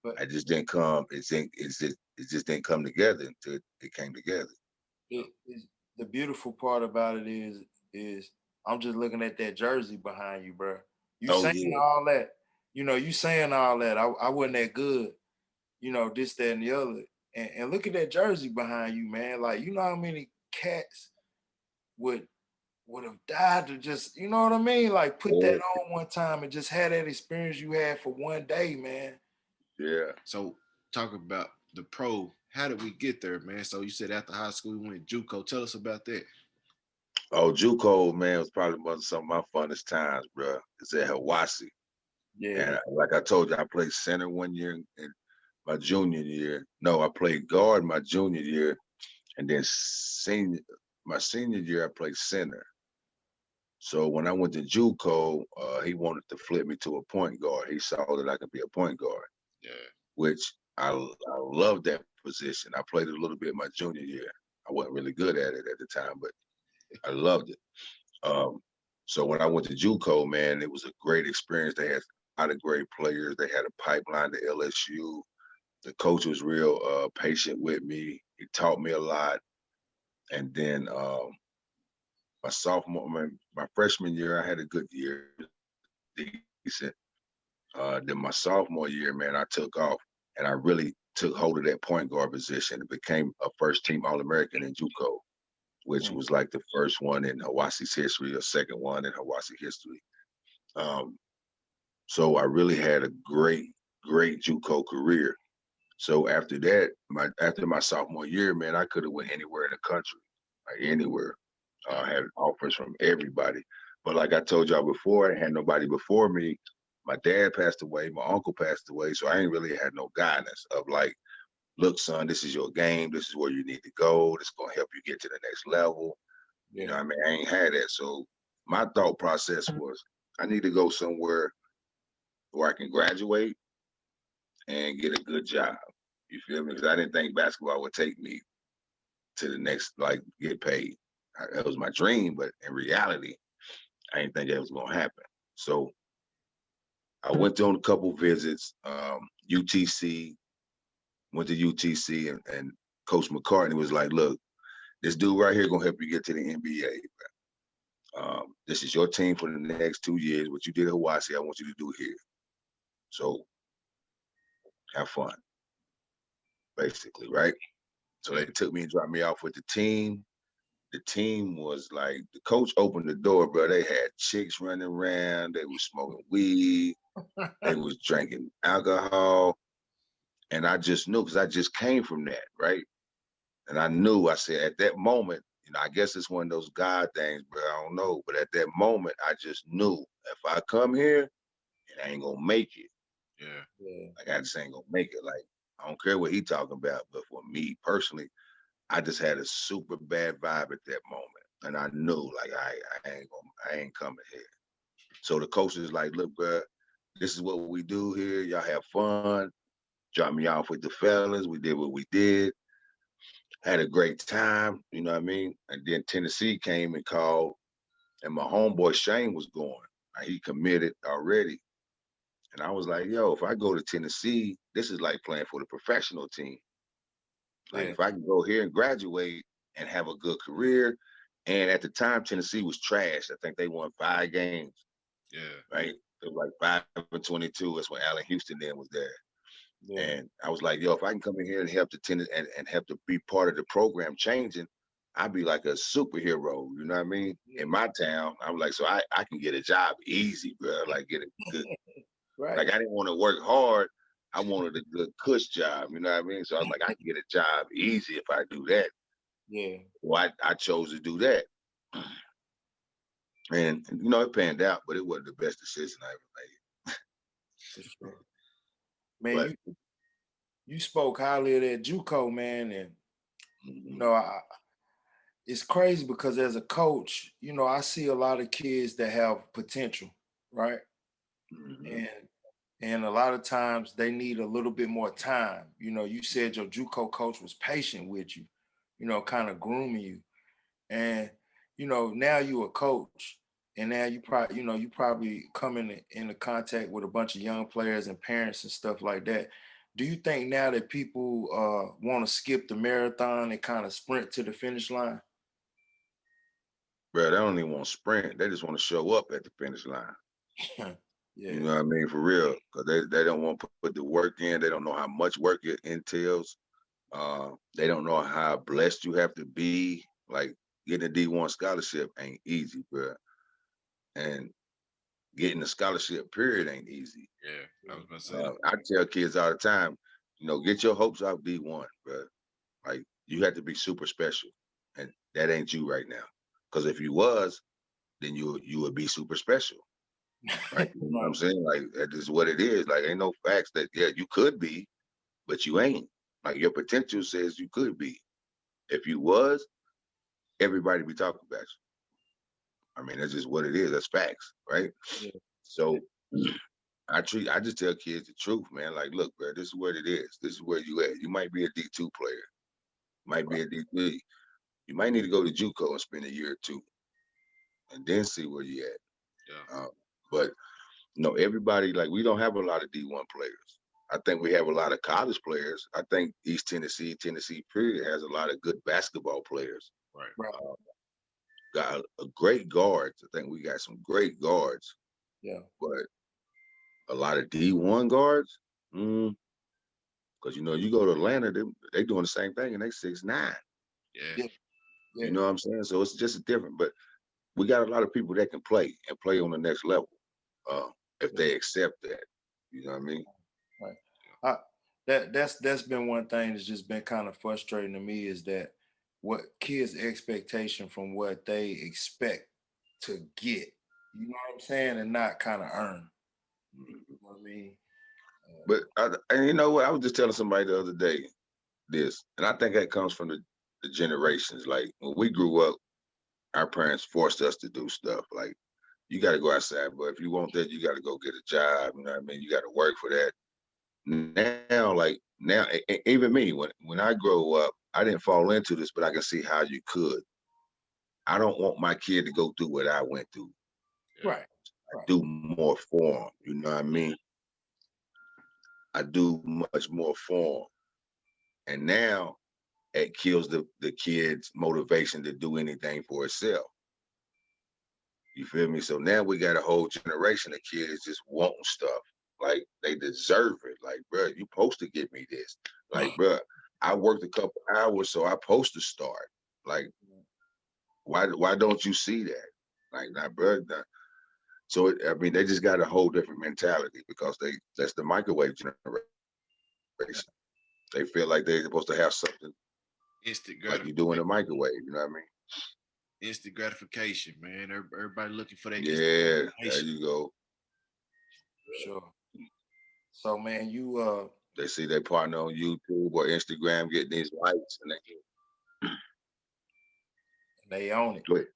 I: But I just didn't come. It just didn't come together until it came together.
H: The beautiful part about it is I'm just looking at that jersey behind you, bro. All that. You saying all that. I wasn't that good. This, that, and the other. And look at that jersey behind you, man. Like, you know how many cats would have died to just, you know what I mean? Like put that on one time and just had that experience you had for one day, man.
I: Yeah.
G: So talk about the pro. How did we get there, man? So you said after high school we went JUCO. Tell us about that.
I: Oh, JUCO, man, was probably some of my funnest times, bro. It's at Hiwassee. Yeah. And like I told you, I played center one year in my junior year. No, I played guard my junior year, and then my senior year, I played center. So when I went to JUCO, he wanted to flip me to a point guard. He saw that I could be a point guard. Yeah. Which I loved that position. I played it a little bit my junior year. I wasn't really good at it at the time, but I loved it. So when I went to JUCO, man, it was a great experience. They had a lot of great players. They had a pipeline to LSU. The coach was real patient with me. He taught me a lot. And then my freshman year, I had a good year, decent. Then my sophomore year, man, I took off and I really took hold of that point guard position and became a first team All-American in JUCO, which was like the first one in Hawasse's history, or second one in Hawasse history. So I really had a great JUCO career. So after that, after my sophomore year, man, I could have went anywhere in the country, like anywhere. I had offers from everybody. But like I told y'all before, I had nobody before me. My dad passed away, my uncle passed away, so I ain't really had no guidance of like, look, son, this is your game, this is where you need to go, this is gonna help you get to the next level. You know what I mean? I ain't had that. So my thought process was I need to go somewhere where I can graduate and get a good job. You feel me? Because I didn't think basketball would take me to the next, like, get paid. That was my dream, but in reality, I didn't think that was gonna happen. So I went on a couple visits. UTC, went to UTC, and Coach McCartney was like, "Look, this dude right here gonna help you get to the NBA. This is your team for the next 2 years. What you did at Hawasse, I want you to do here. So have fun, basically, right?" So they took me and dropped me off with the team. The team was like, the coach opened the door, bro. They had chicks running around. They was smoking weed. They was drinking alcohol. And I just knew, because I just came from that, right? And I knew, I said, at that moment, I guess it's one of those God things, bro. I don't know. But at that moment, I just knew if I come here, it ain't gonna make it.
G: Yeah.
I: Like, I just ain't gonna make it. Like, I don't care what he talking about, but for me personally, I just had a super bad vibe at that moment. And I knew, like, I ain't coming here. So the coach is like, look, bro, this is what we do here. Y'all have fun. Drop me off with the fellas. We did what we did. Had a great time, you know what I mean? And then Tennessee came and called, and my homeboy Shane was going. He committed already. And I was like, yo, if I go to Tennessee, this is like playing for the professional team. Like, if I can go here and graduate and have a good career. And at the time, Tennessee was trash. I think they won 5 games.
G: Yeah.
I: Right? It was like 5-22. That's when Allen Houston then was there. Yeah. And I was like, yo, if I can come in here and help the tennis and help to be part of the program changing, I'd be like a superhero. You know what I mean? In my town, I'm like, so I can get a job easy, bro. Like, get a good.
H: Right.
I: Like, I didn't want to work hard. I wanted a good cush job. You know what I mean? So I was like, I can get a job easy if I do that.
H: Yeah.
I: Well, I chose to do that. And, it panned out, but it wasn't the best decision I ever made.
H: For sure. Man, you spoke highly of that JUCO, man, and it's crazy because as a coach, I see a lot of kids that have potential, right?
I: Mm-hmm.
H: And a lot of times they need a little bit more time. You said your JUCO coach was patient with you, kind of grooming you. And now you a coach, and now you probably come into contact with a bunch of young players and parents and stuff like that. Do you think now that people want to skip the marathon and kind of sprint to the finish line?
I: Bro, they don't even want to sprint. They just want to show up at the finish line.
H: Yeah.
I: You know what I mean? For real. Because they don't want to put the work in. They don't know how much work it entails. They don't know how blessed you have to be. Like, getting a D1 scholarship ain't easy, bro. And getting a scholarship, period, ain't easy.
G: Yeah, I was going to say.
I: I tell kids all the time, get your hopes off D1, bro. Like, you have to be super special. And that ain't you right now. Because if you was, then you would be super special. Right? You know what I'm saying? Like, that is what it is. Like, ain't no facts that, yeah, you could be, but you ain't. Like, your potential says you could be. If you was, everybody be talking about you. I mean, that's just what it is. That's facts, right?
H: Yeah.
I: So I just tell kids the truth, man. Like, look, bro, this is what it is. This is where you at. You might be a D2 player. Might be a D3. You might need to go to JUCO and spend a year or 2 and then see where you at.
G: Yeah.
I: But everybody, like, we don't have a lot of D1 players. I think we have a lot of college players. I think East Tennessee, Tennessee period has a lot of good basketball players.
G: Right.
H: Right.
I: Got a great guards. I think we got some great guards,
H: Yeah.
I: but a lot of D1 guards. Because you go to Atlanta, they doing the same thing, and they 6'9".
G: Yeah.
H: Yeah. Yeah.
I: You know what I'm saying? So it's just different. But we got a lot of people that can play and play on the next level, if they accept that. You know what I mean?
H: Right. That's been one thing that's just been kind of frustrating to me is that what kids' expectation from what they expect to get, you know what I'm saying, and not kind of earn. You know what I mean?
I: But and you know what? I was just telling somebody the other day this, and I think that comes from the generations. Like when we grew up, our parents forced us to do stuff. Like you got to go outside, but if you want that, you got to go get a job. You know what I mean? You got to work for that. Now, even me, when I grow up, I didn't fall into this, but I can see how you could. I don't want my kid to go through what I went through.
H: Right.
I: I do more for them. You know what I mean? I do much more for them. And now it kills the kid's motivation to do anything for itself. You feel me? So now we got a whole generation of kids just wanting stuff. Like they deserve it. Like, bro, you supposed to give me this. Like, bro, I worked a couple hours, so I supposed to start. Like, why don't you see that? Like, nah, bro. Nah. So I mean, they just got a whole different mentality because that's the microwave generation. They feel like they're supposed to have something
G: Instant
I: like you do in a microwave. You know what I mean?
G: instant gratification, man. Everybody looking for that.
I: Yeah, there you go.
H: Sure. So man, you
I: They see their partner on YouTube or Instagram getting these likes, and
H: they own it.
I: go ahead.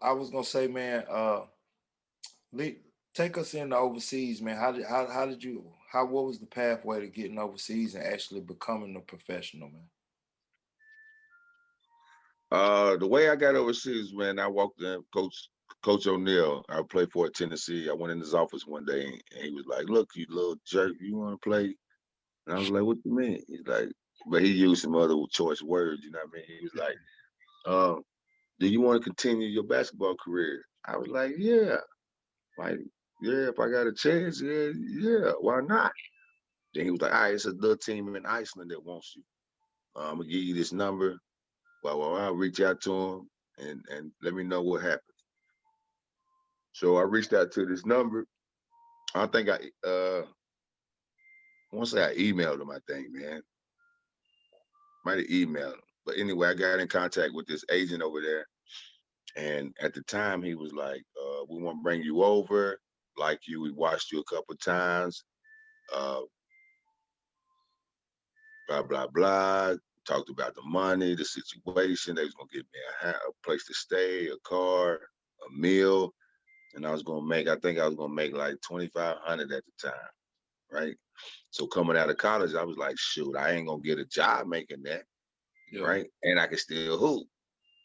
H: I was gonna say, man, take us into overseas, man. What was the pathway to getting overseas and actually becoming a professional, man?
I: The way I got overseas, man, I walked in, Coach O'Neal. I played for Tennessee. I went in his office one day, and he was like, "Look, you little jerk, you want to play?" And I was like, "What you mean?" He's like, but he used some other choice words. You know what I mean? He was like, "Do you want to continue your basketball career?" I was like, "Yeah, like, yeah, if I got a chance, yeah, why not?" Then he was like, "All right, it's a little team in Iceland that wants you. I'm gonna give you this number. Well, I'll reach out to him and let me know what happens." So I reached out to this number. I think want to say I emailed him, I think, man. Might have emailed him. But anyway, I got in contact with this agent over there. And at the time he was like, we want to bring you over, like you, we watched you a couple of times, uh, blah, blah, blah. Talked about the money, the situation. They was gonna give me a place to stay, a car, a meal. And I think I was gonna make like 2,500 at the time, right? So coming out of college, I was like, shoot, I ain't gonna get a job making that, right? And I can still hoop.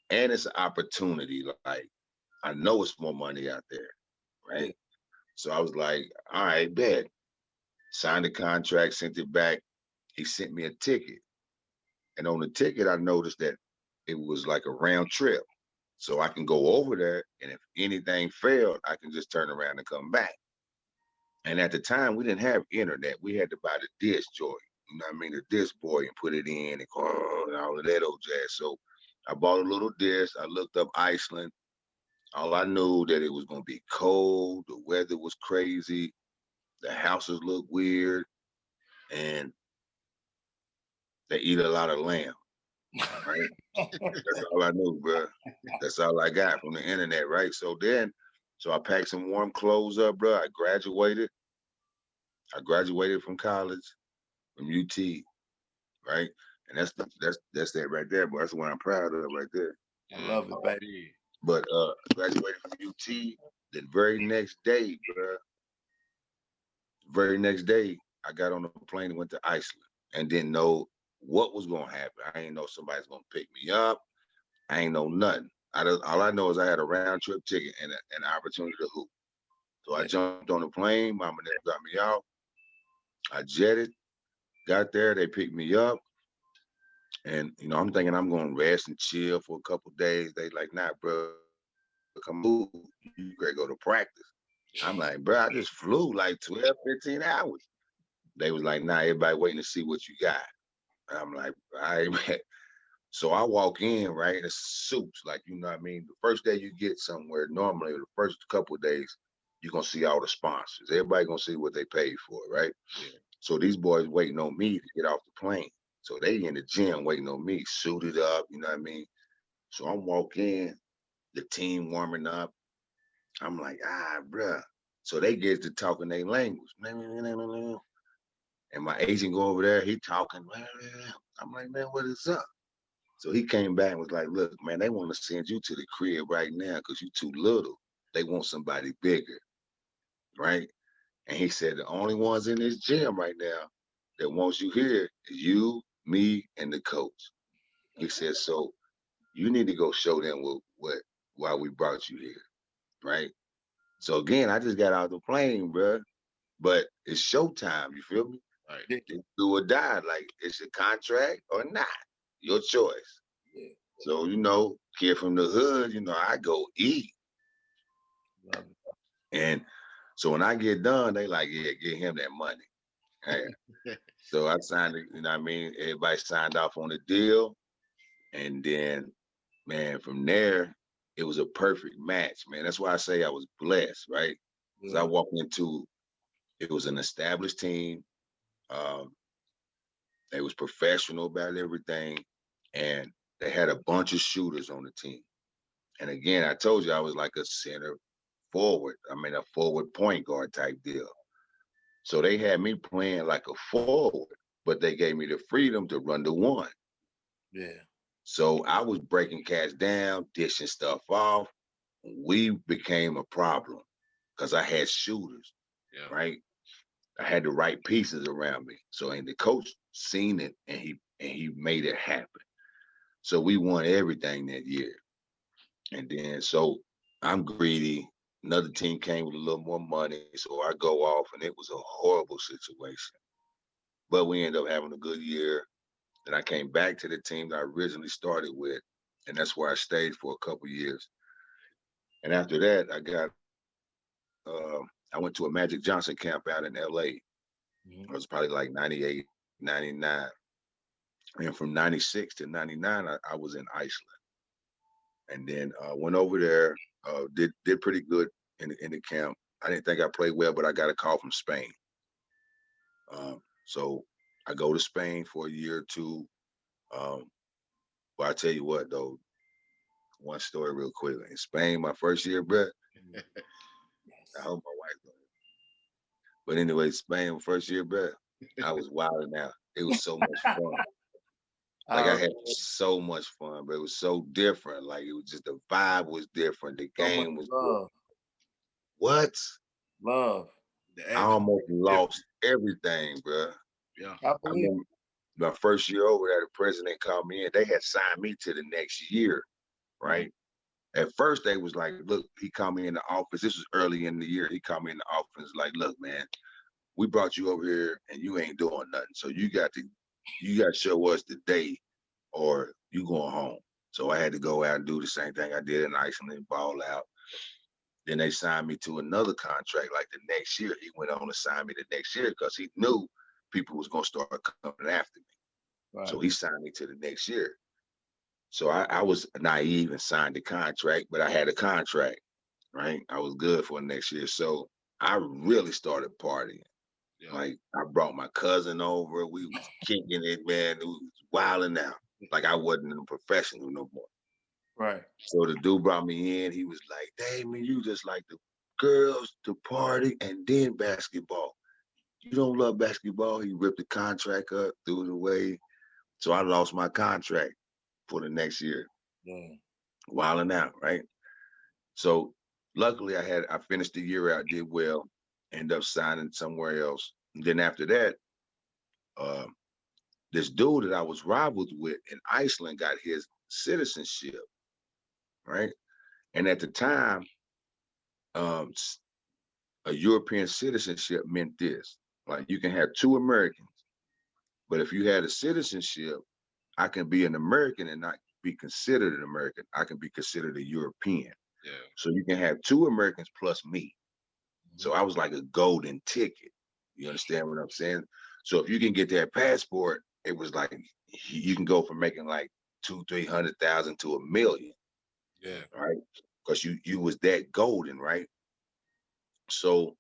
I: And it's an opportunity. Like I know it's more money out there, right?
H: Yeah.
I: So I was like, all right, bet. Signed the contract, sent it back. He sent me a ticket. And on the ticket, I noticed that it was like a round trip. So I can go over there, and if anything failed, I can just turn around and come back. And at the time, we didn't have internet. We had to buy the disc joy, you know what I mean, the disc boy, and put it in and all of that old jazz. So I bought a little disc. I looked up Iceland. All I knew that it was gonna be cold. The weather was crazy. The houses look weird, and they eat a lot of lamb. Right? That's all I knew, bro. That's all I got from the internet, right? So I packed some warm clothes up, bro. I graduated. I graduated from college, from UT, right? And that's that right there, but that's what I'm proud of right there.
H: I love it, baby.
I: But graduated from UT. The very next day, bro. Very next day, I got on a plane and went to Iceland and didn't know what was gonna happen. I didn't know somebody's gonna pick me up. I ain't know nothing. All I know is I had a round trip ticket and an opportunity to hoop. So I jumped on the plane. Mama and them got me out. I jetted, got there. They picked me up. And, I'm thinking I'm going to rest and chill for a couple days. They like, nah, bro, come on. You gotta go to practice. I'm like, bro, I just flew like 12, 15 hours. They was like, nah, everybody waiting to see what you got. I'm like, all right, man. So I walk in, right? It's suits, like, you know what I mean? The first day you get somewhere, normally the first couple of days, you're gonna see all the sponsors. Everybody gonna see what they paid for, right?
G: Yeah.
I: So these boys waiting on me to get off the plane. So they in the gym waiting on me, suited up, you know what I mean? So I'm walking, the team warming up. I'm like, bruh. So they get to talking their language. And my agent go over there, he talking. I'm like, man, what is up? So he came back and was like, look, man, they want to send you to the crib right now because you too little. They want somebody bigger, right? And he said, the only ones in this gym right now that wants you here is you, me, and the coach. He said, so you need to go show them why we brought you here, right? So again, I just got out the plane, bro. But it's showtime, you feel me?
G: Right.
I: It's do or die. Like, it's a contract or not. Your choice.
H: Yeah.
I: So, kid from the hood, I go eat.
H: Love it.
I: And so when I get done, they like, yeah, get him that money. So I signed it, you know what I mean? Everybody signed off on the deal. And then, man, from there, it was a perfect match, man. That's why I say I was blessed, right? Because I walked into, it was an established team. They was professional about everything. And they had a bunch of shooters on the team. And again, I told you I was like a center forward. I mean, a forward point guard type deal. So they had me playing like a forward, but they gave me the freedom to run the one.
H: Yeah.
I: So I was breaking cats down, dishing stuff off. We became a problem because I had shooters, right? I had the right pieces around me. So, and the coach seen it and he made it happen. So we won everything that year. And then so I'm greedy. Another team came with a little more money. So I go off and it was a horrible situation. But we ended up having a good year. Then I came back to the team that I originally started with. And that's where I stayed for a couple years. And after that, I went to a Magic Johnson camp out in LA. It was probably like 98, 99. And from 96 to 99, I was in Iceland. And then went over there, did pretty good in the camp. I didn't think I played well, but I got a call from Spain. So I go to Spain for a year or two. But I tell you what, though, one story real quick. In Spain, my first year, bro. I hope my wife knows. But anyway, Spain, first year, bro, I was wilding out. It was so much fun. Like I had so much fun, but it was so different. Like it was just the vibe was different. The game was
H: love.
I: What?
H: Love.
I: I almost lost everything, bro.
G: Yeah.
H: I
I: I
H: believe.
I: remember my first year over there, the president called me in. They had signed me to the next year, right? At first, they was like, look, he called me in the office. This was early in the year. He called me in the office like, look, man, we brought you over here and you ain't doing nothing. So you got to show us the day or you going home. So I had to go out and do the same thing I did in Iceland and ball out. Then they signed me to another contract like the next year. He went on to sign me the next year because he knew people was going to start coming after me.
H: Right.
I: So he signed me to the next year. So I was naive and signed the contract, but I had a contract, right? I was good for the next year. So I really started partying.
G: Yeah.
I: Like I brought my cousin over. We was kicking it, man. We was wilding out. Like I wasn't a professional no more.
H: Right.
I: So the dude brought me in. He was like, Damon, you just like the girls, the party, and then basketball. You don't love basketball. He ripped the contract up, threw it away. So I lost my contract for the next year.
H: Yeah.
I: Wilding out, right? So luckily I finished the year out, did well, ended up signing somewhere else. And then after that, this dude that I was rivals with in Iceland got his citizenship, right? And at the time, a European citizenship meant this. Like you can have two Americans, but if you had a citizenship, I can be an American and not be considered an American. I can be considered a European.
G: Yeah.
I: So you can have two Americans plus me. So I was like a golden ticket. You understand what I'm saying? So if you can get that passport, it was like you can go from making like 200,000-300,000 to 1 million,
G: Yeah.
I: right? Because you was that golden, right? So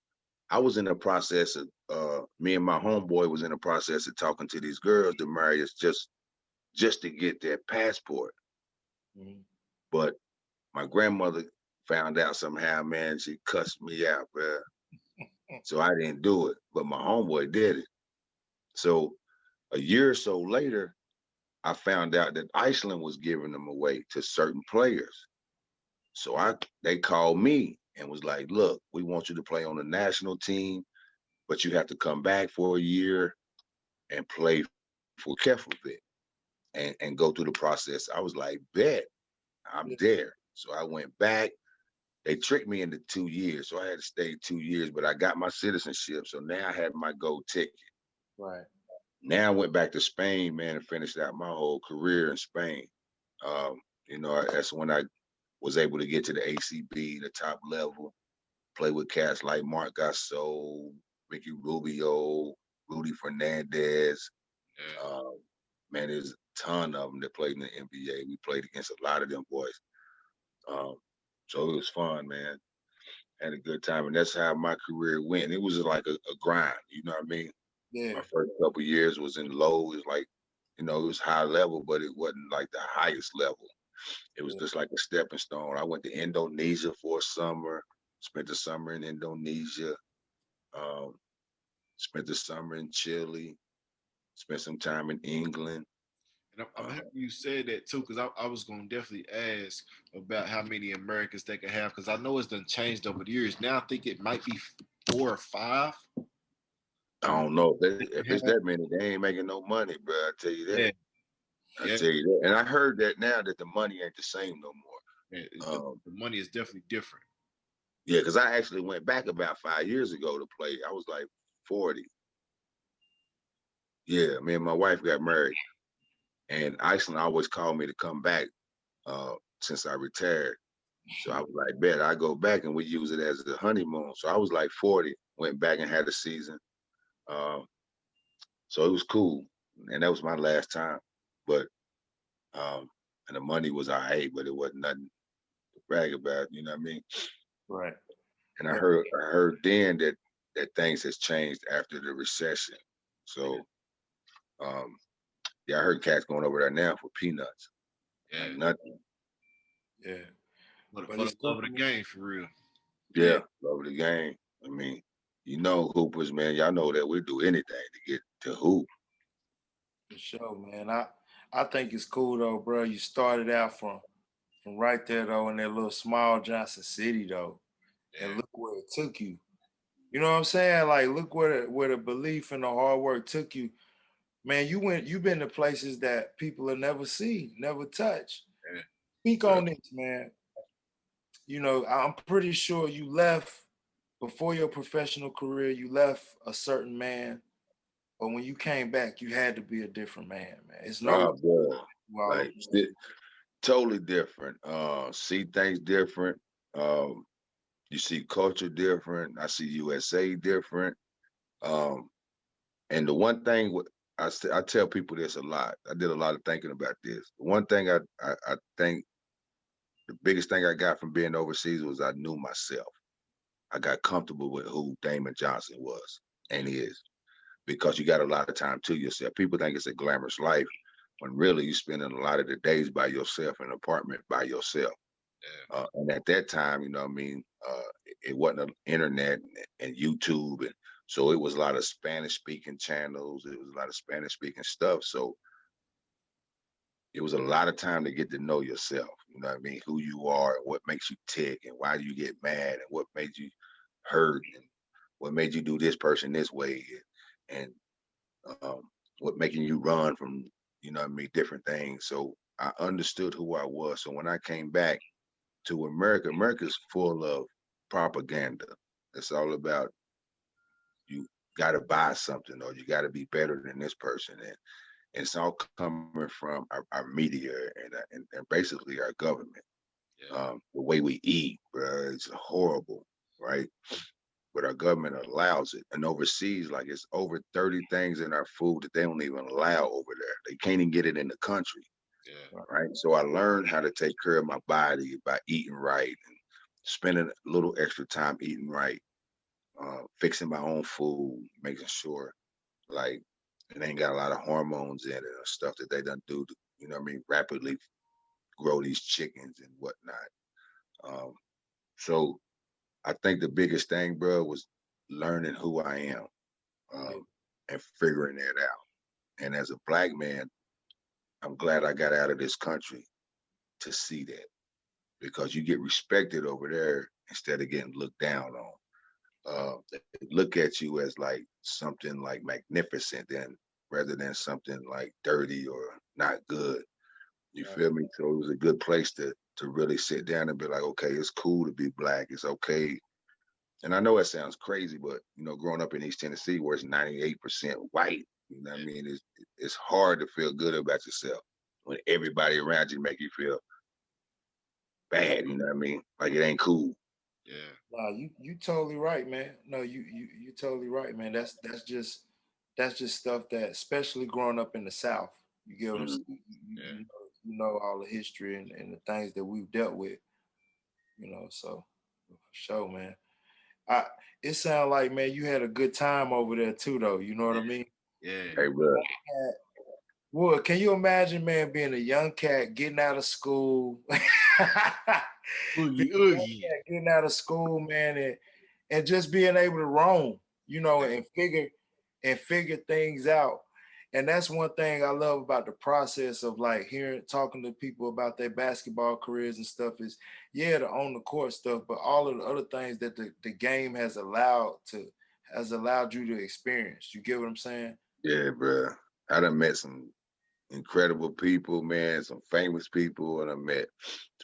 I: I was in the process of me and my homeboy was in the process of talking to these girls to marry us just to get that passport.
H: Mhm.
I: But my grandmother found out somehow, man. She cussed me out, bro. So I didn't do it, but my homeboy did it. So a year or so later, I found out that Iceland was giving them away to certain players. So they called me and was like, "Look, we want you to play on the national team, but you have to come back for a year and play for Keflavik and go through the process." I was like, "Bet, I'm
H: Yeah.
I: there." So I went back. They tricked me into 2 years, so I had to stay 2 years, but I got my citizenship. So now I had my gold ticket.
H: Right.
I: Now I went back to Spain, man, and finished out my whole career in Spain. That's when I was able to get to the ACB, the top level, play with cats like Marc Gasol, Ricky Rubio, Rudy Fernandez.
G: Yeah.
I: Man, there's a ton of them that played in the NBA. We played against a lot of them boys. Um, so it was fun, man. Had a good time, and that's how my career went. It was like a grind, you know what I mean? My
H: Yeah.
I: first couple years was in low. It was like, it was high level, but it wasn't like the highest level. It was
H: Yeah.
I: just like a stepping stone. I went to Indonesia for a summer, spent the summer in Indonesia, um, spent the summer in Chile, spent some time in England.
G: And I'm
I: Uh,
G: happy you said that too, because I was going to definitely ask about how many Americans they could have, because I know it's done changed over the years. Now I think it might be 4 or 5.
I: I don't know if it's that many, they ain't making no money, bro. I tell you
G: Yeah,
I: that. I
G: yeah,
I: tell you that. And I heard that now that the money ain't the same no
G: yeah.
I: more.
G: The money is definitely different.
I: Yeah, because I actually went back about 5 years ago to play. I was like 40. Yeah, me and my wife got married, and Iceland always called me to come back since I retired. So I was like, bet I go back and we use it as the honeymoon. So I was like 40, went back and had a season. Um, so it was cool, and that was my last time. But and the money was all right, but it wasn't nothing to brag about. You know what I mean?
H: Right.
I: And I heard then that things has changed after the recession. So um, yeah, I heard cats going over there now for peanuts, like
G: Yeah,
I: nothing.
H: Yeah. But
G: for the
H: it's
G: love of the
H: something.
G: game, for real.
H: Yeah.
I: Yeah, love the game. I mean, hoopers, man. Y'all know that we do anything to get to hoop.
H: For sure, man. I think it's cool though, bro. You started out from right there though in that little small Johnson City though, and
G: Yeah,
H: look where it took you. You know what I'm saying? Like, look where the belief and the hard work took you. Man, you've been to places that people have never seen, never touched.
G: yeah,
H: Speak
G: yeah.
H: on this, man. I'm pretty sure you left before your professional career, you left a certain man, but when you came back, you had to be a different man, man. It's no way
I: Bro,
H: all over.
I: like totally different. See things different. Um, you see culture different. I see USA different. Um, and the one thing I tell people this a lot. I did a lot of thinking about this. The one thing I think the biggest thing I got from being overseas was I knew myself. I got comfortable with who Damon Johnson was and is because you got a lot of time to yourself. People think it's a glamorous life when really you're spending a lot of the days by yourself in an apartment by yourself.
G: Yeah.
I: And at that time, what I mean, it wasn't an internet and YouTube, and so it was a lot of Spanish speaking channels. It was a lot of Spanish speaking stuff. So it was a lot of time to get to know yourself. You know what I mean? Who you are, and what makes you tick, and why you get mad, and what made you hurt, and what made you do this person this way, and um, what making you run from, what I mean, different things. So I understood who I was. So when I came back to America, America's full of propaganda. It's all about you got to buy something or you got to be better than this person, and it's all coming from our media and basically our government.
G: Yeah.
I: The way we eat, bro, it's horrible, right? But our government allows it. And overseas, like it's over 30 things in our food that they don't even allow over there. They can't even get it in the country,
G: Yeah.
I: right? So I learned how to take care of my body by eating right and spending a little extra time eating right, fixing my own food, making sure like it ain't got a lot of hormones in it or stuff that they done do to, you know what I mean, rapidly grow these chickens and whatnot. Um, so I think the biggest thing, bro, was learning who I am,
H: Yeah.
I: and figuring that out. And as a black man, I'm glad I got out of this country to see that because you get respected over there instead of getting looked down on. They look at you as like something like magnificent, then rather than something like dirty or not good. You
H: Right.
I: feel me? So it was a good place to really sit down and be like, okay, it's cool to be black. It's okay. And I know it sounds crazy, but you know, growing up in East Tennessee where it's 98% white, you know what I mean? It's hard to feel good about yourself when everybody around you make you feel bad, you know what I mean? Like it ain't cool.
G: Yeah.
H: Nah, you totally right, man. No, you totally right, man. That's just stuff that, especially growing up in the South, you get what I'm
I: Mhm.
H: saying.
G: Yeah.
H: You know all the history and the things that we've dealt with, So for sure, man. I It sounds like, man, you had a good time over there too, though. You know what I mean?
G: Yeah.
I: Hey, bro.
H: Well, can you imagine, man, being a young cat getting out of school,
G: Oogie, oogie.
H: getting out of school, man, and just being able to roam,
G: Yeah.
H: and figure things out. And that's one thing I love about the process of like hearing talking to people about their basketball careers and stuff is yeah, the on the court stuff, but all of the other things that the game has allowed you to experience. You get what I'm saying?
I: Yeah, bro. I done met some incredible people, man, some famous people, and I met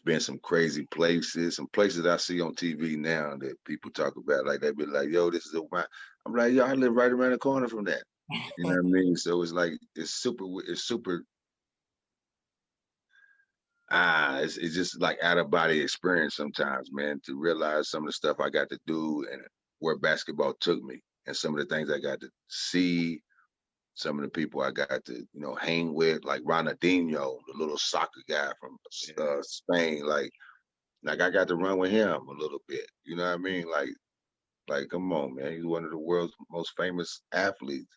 I: been some crazy places, some places I see on TV now that people talk about. Like they be like, "Yo, this is a wine." I'm like, "Yo, I live right around the corner from that." You know what I mean? So it's like it's super. It's just like out of body experience sometimes, man. To realize some of the stuff I got to do and where basketball took me, and some of the things I got to see, some of the people I got to, hang with, like Ronaldinho, the little soccer guy from
G: Yeah.
I: Spain. Like I got to run with him a little bit. You know what I mean? Like come on, man. He's one of the world's most famous athletes.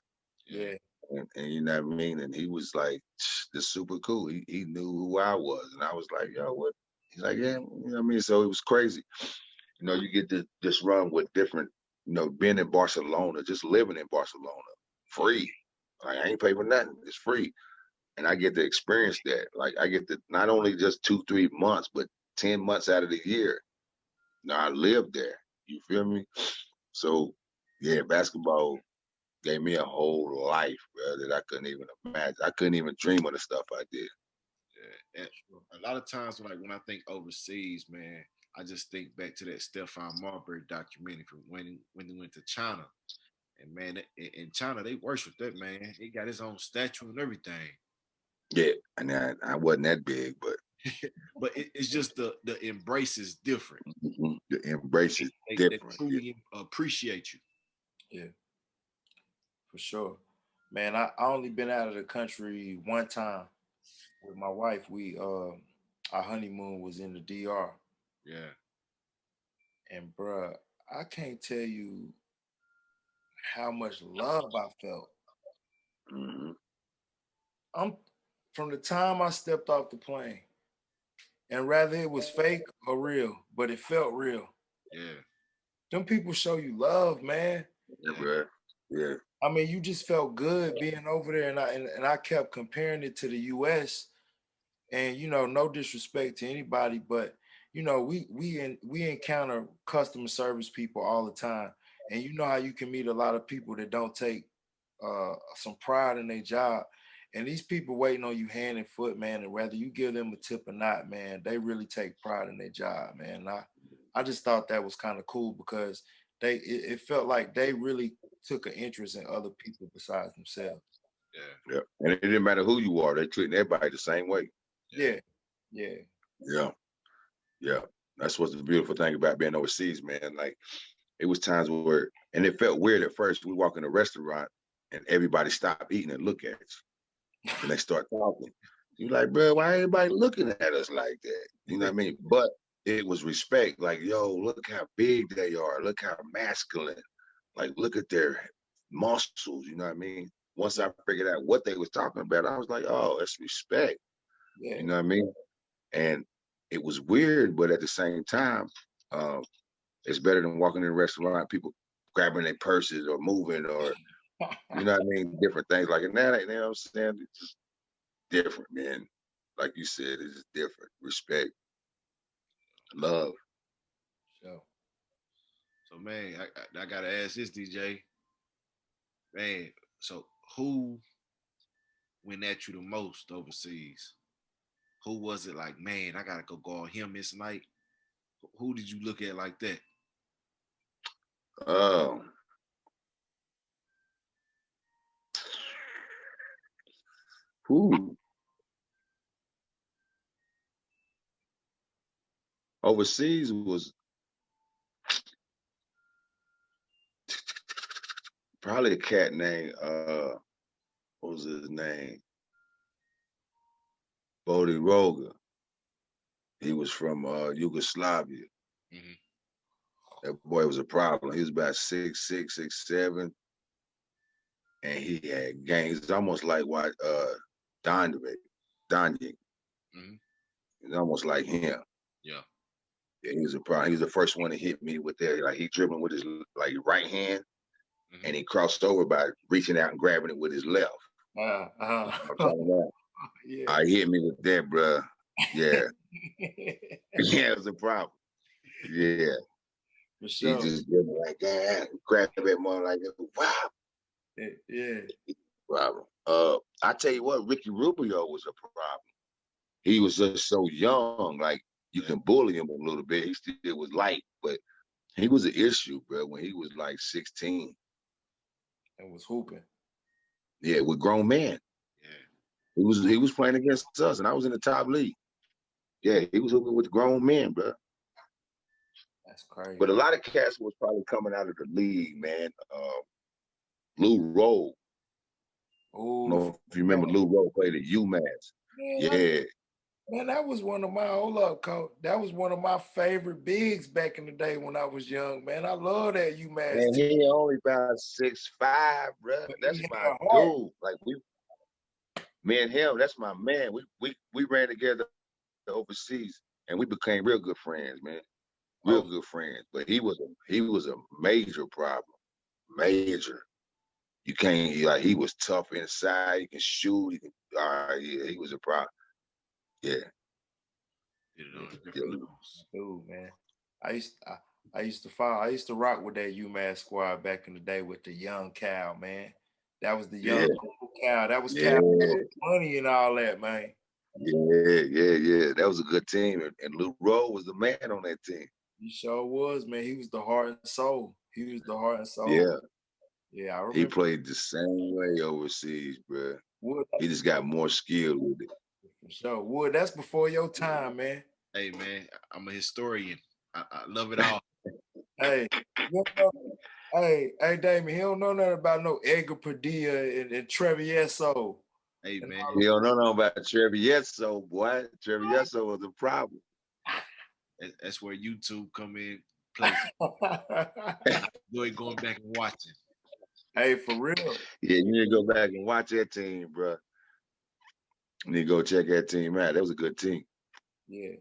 G: Yeah.
H: Yeah.
I: And you know what I mean? And he was like, this super cool. He knew who I was. And I was like, yo, what? He's like, yeah, you know what I mean? So it was crazy. You get to just run with different, being in Barcelona, just living in Barcelona, free. Like I ain't pay for nothing. It's free. And I get to experience that. Like I get to not only just 2-3 months, but 10 months out of the year. I lived there. You feel me? So yeah, basketball gave me a whole life, bro, that I couldn't even imagine. I couldn't even dream of the stuff I did.
G: Yeah. And a lot of times, like when I think overseas, man, I just think back to that Stefan Marbury documentary from when he went to China. And man, in China they worship that man. He got his own statue and everything.
I: Yeah, and I wasn't that big, but
G: But it's just the embrace is different.
I: the embrace is
G: They
I: different. Yeah.
G: truly appreciate you.
H: Yeah, for sure. Man, I only been out of the country one time with my wife. We our honeymoon was in the DR.
G: Yeah.
H: And bruh, I can't tell you how much love I felt.
I: Hmm.
H: I'm From the time I stepped off the plane, and rather it was fake or real, but it felt real.
G: Yeah.
H: Them people show you love, man.
I: Yeah,
G: Yeah.
I: bro. Yeah.
H: I mean, you just felt good being over there, and I kept comparing it to the U.S. And no disrespect to anybody, but we encounter customer service people all the time, and you know how you can meet a lot of people that don't take some pride in their job, and these people waiting on you hand and foot, man, and whether you give them a tip or not, man, they really take pride in their job, man. And I just thought that was kind of cool because it felt like they really took an interest in other people besides themselves.
I: Yeah. And it didn't matter who you are, they treating everybody the same way.
H: Yeah.
I: Yeah. That's what's the beautiful thing about being overseas, man. Like, it was times where, and it felt weird at first. We walk in a restaurant and everybody stop eating and look at you. And they start talking. You're like, bro, why everybody looking at us like that? You know what I mean? But it was respect. Like, yo, look how big they are. Look how masculine. Like, look at their muscles. You know what I mean? Once I figured out what they was talking about, I was like, oh, that's respect.
H: Yeah.
I: You know what I mean? And it was weird, but at the same time, it's better than walking in a restaurant, people grabbing their purses or moving or, you know what I mean? Different things like that. You know what I'm saying? It's just different, man. Like you said, it's just different. Respect, love.
G: So man, I gotta ask this, DJ. Man, so who went at you the most overseas? Who was it like, man, I gotta go guard him this night? Who did you look at like that?
I: Who? Overseas was probably a cat named, what was his name? Bodie Roga. He was from Yugoslavia.
G: Mm-hmm.
I: That boy was a problem. He was about 6'6", 6'7", and he had gangs. It's almost like what Donye.
G: Mm-hmm.
I: It's almost like him.
G: Yeah.
I: Yeah, he was a problem. He was the first one to hit me with that. Like, he dribbling with his like right hand, and he crossed over by reaching out and grabbing it with his left. I'm talking about.
H: Yeah.
I: He hit me with that, bruh. Yeah. Yeah, it was a problem. Yeah.
H: For sure.
I: He just did it like that, grab it more like that. Wow.
H: Yeah.
I: Problem. I tell you what, Ricky Rubio was a problem. He was just so young, like you can bully him a little bit. He still was light, but he was an issue, bro, when he was like 16.
H: And was hooping.
I: Yeah, with grown men.
G: Yeah.
I: He was playing against us, and I was in the top league. Yeah, he was hooping with grown men, bro.
H: That's crazy.
I: But a lot of cats was probably coming out of the league, man. Lou Rowe. I don't know if you remember Lou Rowe played at UMass. Yeah.
H: Man, that was one of my coach. That was one of my favorite bigs back in the day when I was young, man. I love that UMass.
I: And he only about 6'5", bro. That's my dude. Like me and him, that's my man. We ran together overseas, and we became real good friends, man. Real good friends. But he was a major problem. Major. You can't, he was tough inside. He can shoot. Yeah, he was a problem. Yeah.
H: Dude, man. I used to rock with that UMass squad back in the day with the young Cal, man. That was the young Cal. That was Cal money and all that, man.
I: Yeah. That was a good team. And Lou Rowe was the man on that team.
H: He sure was, man. He was the heart and soul.
I: Yeah.
H: Yeah, I remember.
I: He played the same way overseas, bro. He just got more skill with it.
H: For sure. Wood, that's before your time, man.
G: Hey, man, I'm a historian. I love it all.
H: Hey, hey, Damon, he don't know nothing about no Edgar Padilla and Treviso.
G: Hey, man.
I: He don't know nothing about Treviso, boy. Treviso was a problem.
G: That's where YouTube come in play. Enjoy going back and watching.
H: Hey, for real.
I: Yeah, you need to go back and watch that team, bro. You need to go check that team out. That was a good team.
H: Yeah.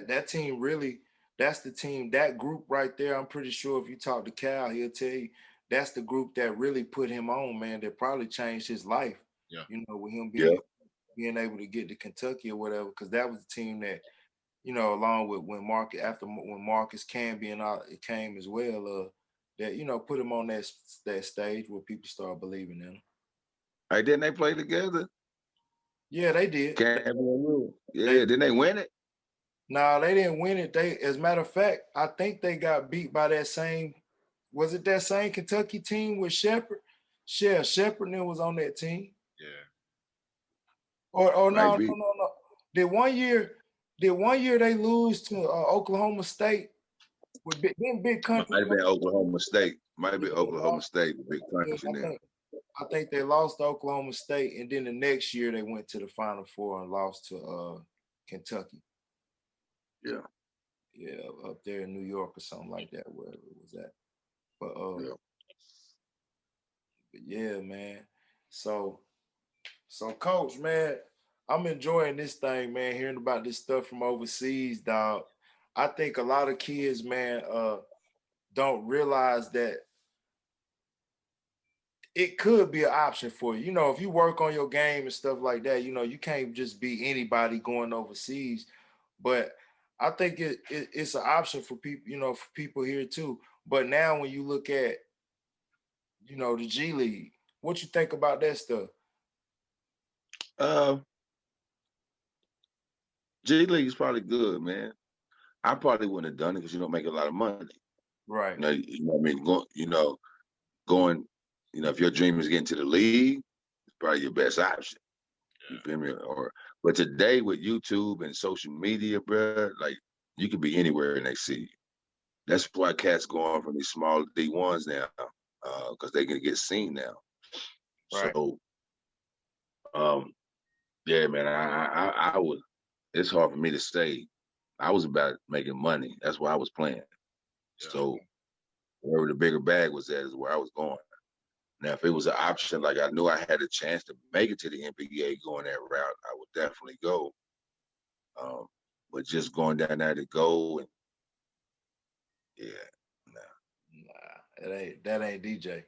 H: That team really, that's the team, that group right there. I'm pretty sure if you talk to Cal, he'll tell you that's the group that really put him on, man, that probably changed his life.
G: Yeah.
H: You know, with him being able to get to Kentucky or whatever, because that was the team that, you know, along with when Marcus Camby and all it came as well, that, you know, put him on that stage where people start believing in him.
I: Hey, didn't they play together?
H: Yeah, they did.
I: Didn't they win it?
H: No, they didn't win it. As a matter of fact, I think they got beat by that same Was it that same Kentucky team with Shepard? Yeah, Shepard and was on that team.
G: Yeah.
H: Or no.
I: Maybe.
H: Did one year they lose to Oklahoma State with big
I: Might
H: country?
I: have been Oklahoma State. Might have been
H: Yeah,
I: Oklahoma State, the big
H: yeah,
I: country now.
H: I think they lost to Oklahoma State, and then the next year they went to the Final Four and lost to Kentucky.
I: Yeah.
H: Yeah, up there in New York or something like that, wherever it was at. But
I: Yeah.
H: but yeah, man. So coach, man, I'm enjoying this thing, man, hearing about this stuff from overseas, dog. I think a lot of kids, man, don't realize that it could be an option for you. You know, if you work on your game and stuff like that, you know, you can't just be anybody going overseas. But I think it's an option for people, you know, for people here too. But now when you look at, you know, the G League, what you think about that stuff?
I: G League is probably good, man. I probably wouldn't have done it because you don't make a lot of money.
H: Right.
I: You know what I mean? Going, if your dream is getting to the league, it's probably your best option. You feel me? But today with YouTube and social media, bro, like you could be anywhere and they see you. That's why cats go on from these small D1s now, because they can get seen now.
H: Right.
I: So, yeah, man, I would. It's hard for me to say. I was about making money. That's why I was playing.
G: Yeah.
I: So wherever the bigger bag was at is where I was going. Now, if it was an option, like I knew I had a chance to make it to the NBA going that route, I would definitely go. But just going down there to go, and yeah, nah,
H: That ain't DJ.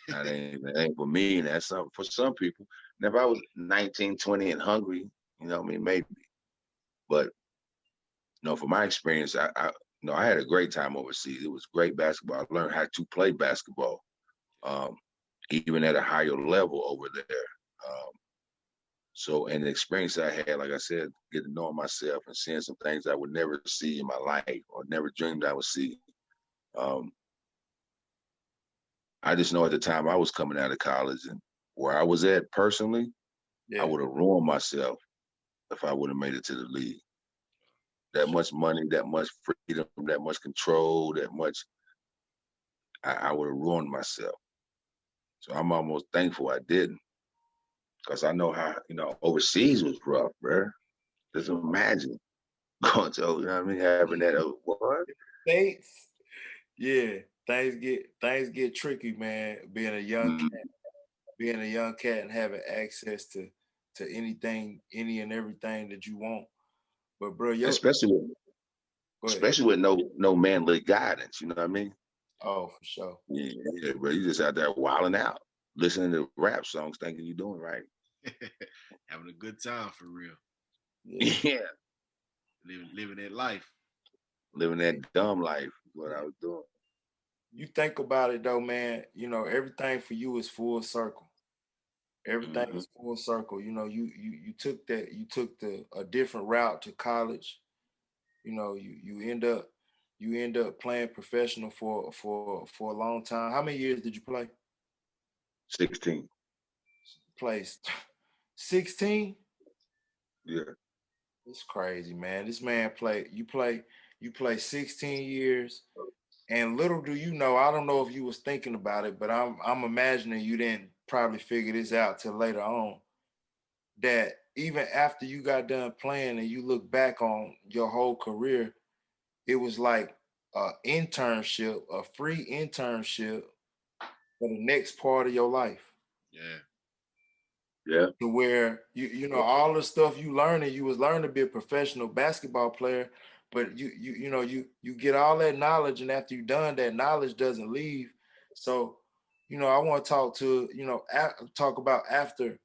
I: that ain't for me. And that's something for some people. Now, if I was 19, 20 and hungry, you know what I mean, maybe. But from my experience, I had a great time overseas. It was great basketball. I learned how to play basketball, even at a higher level over there. So, and the experience I had, like I said, getting to know myself and seeing some things I would never see in my life or never dreamed I would see. I just know at the time I was coming out of college and where I was at personally, I would have ruined myself if I would have made it to the league. That much money, that much freedom, that much control, that much, I would have ruined myself. So I'm almost thankful I didn't, because I know how, overseas was rough, bro. Just imagine going to, you know what I mean, having that, what?
H: States, yeah, things get tricky, man. Being a young cat and having access to anything, any and everything that you want. But bro,
I: especially with no manly guidance, you know what I mean?
H: Oh, for sure.
I: Yeah, bro, you just out there wilding out, listening to rap songs, thinking you're doing right.
G: Having a good time for real.
I: Yeah.
G: Living that life.
I: Living that dumb life, what I was doing.
H: You think about it though, man, everything for you is full circle. Everything is full circle. You took a different route to college. You end up playing professional for a long time. How many years did you play?
I: 16.
H: Placed 16?
I: Yeah.
H: It's crazy, man. This man you play 16 years. And little do you know, I don't know if you was thinking about it, but I'm imagining you didn't probably figure this out till later on, that even after you got done playing and you look back on your whole career, it was like a free internship for the next part of your life.
G: Yeah.
I: Yeah.
H: To where all the stuff you was learning to be a professional basketball player, but you get all that knowledge, and after you're done, that knowledge doesn't leave. So, I want to talk about after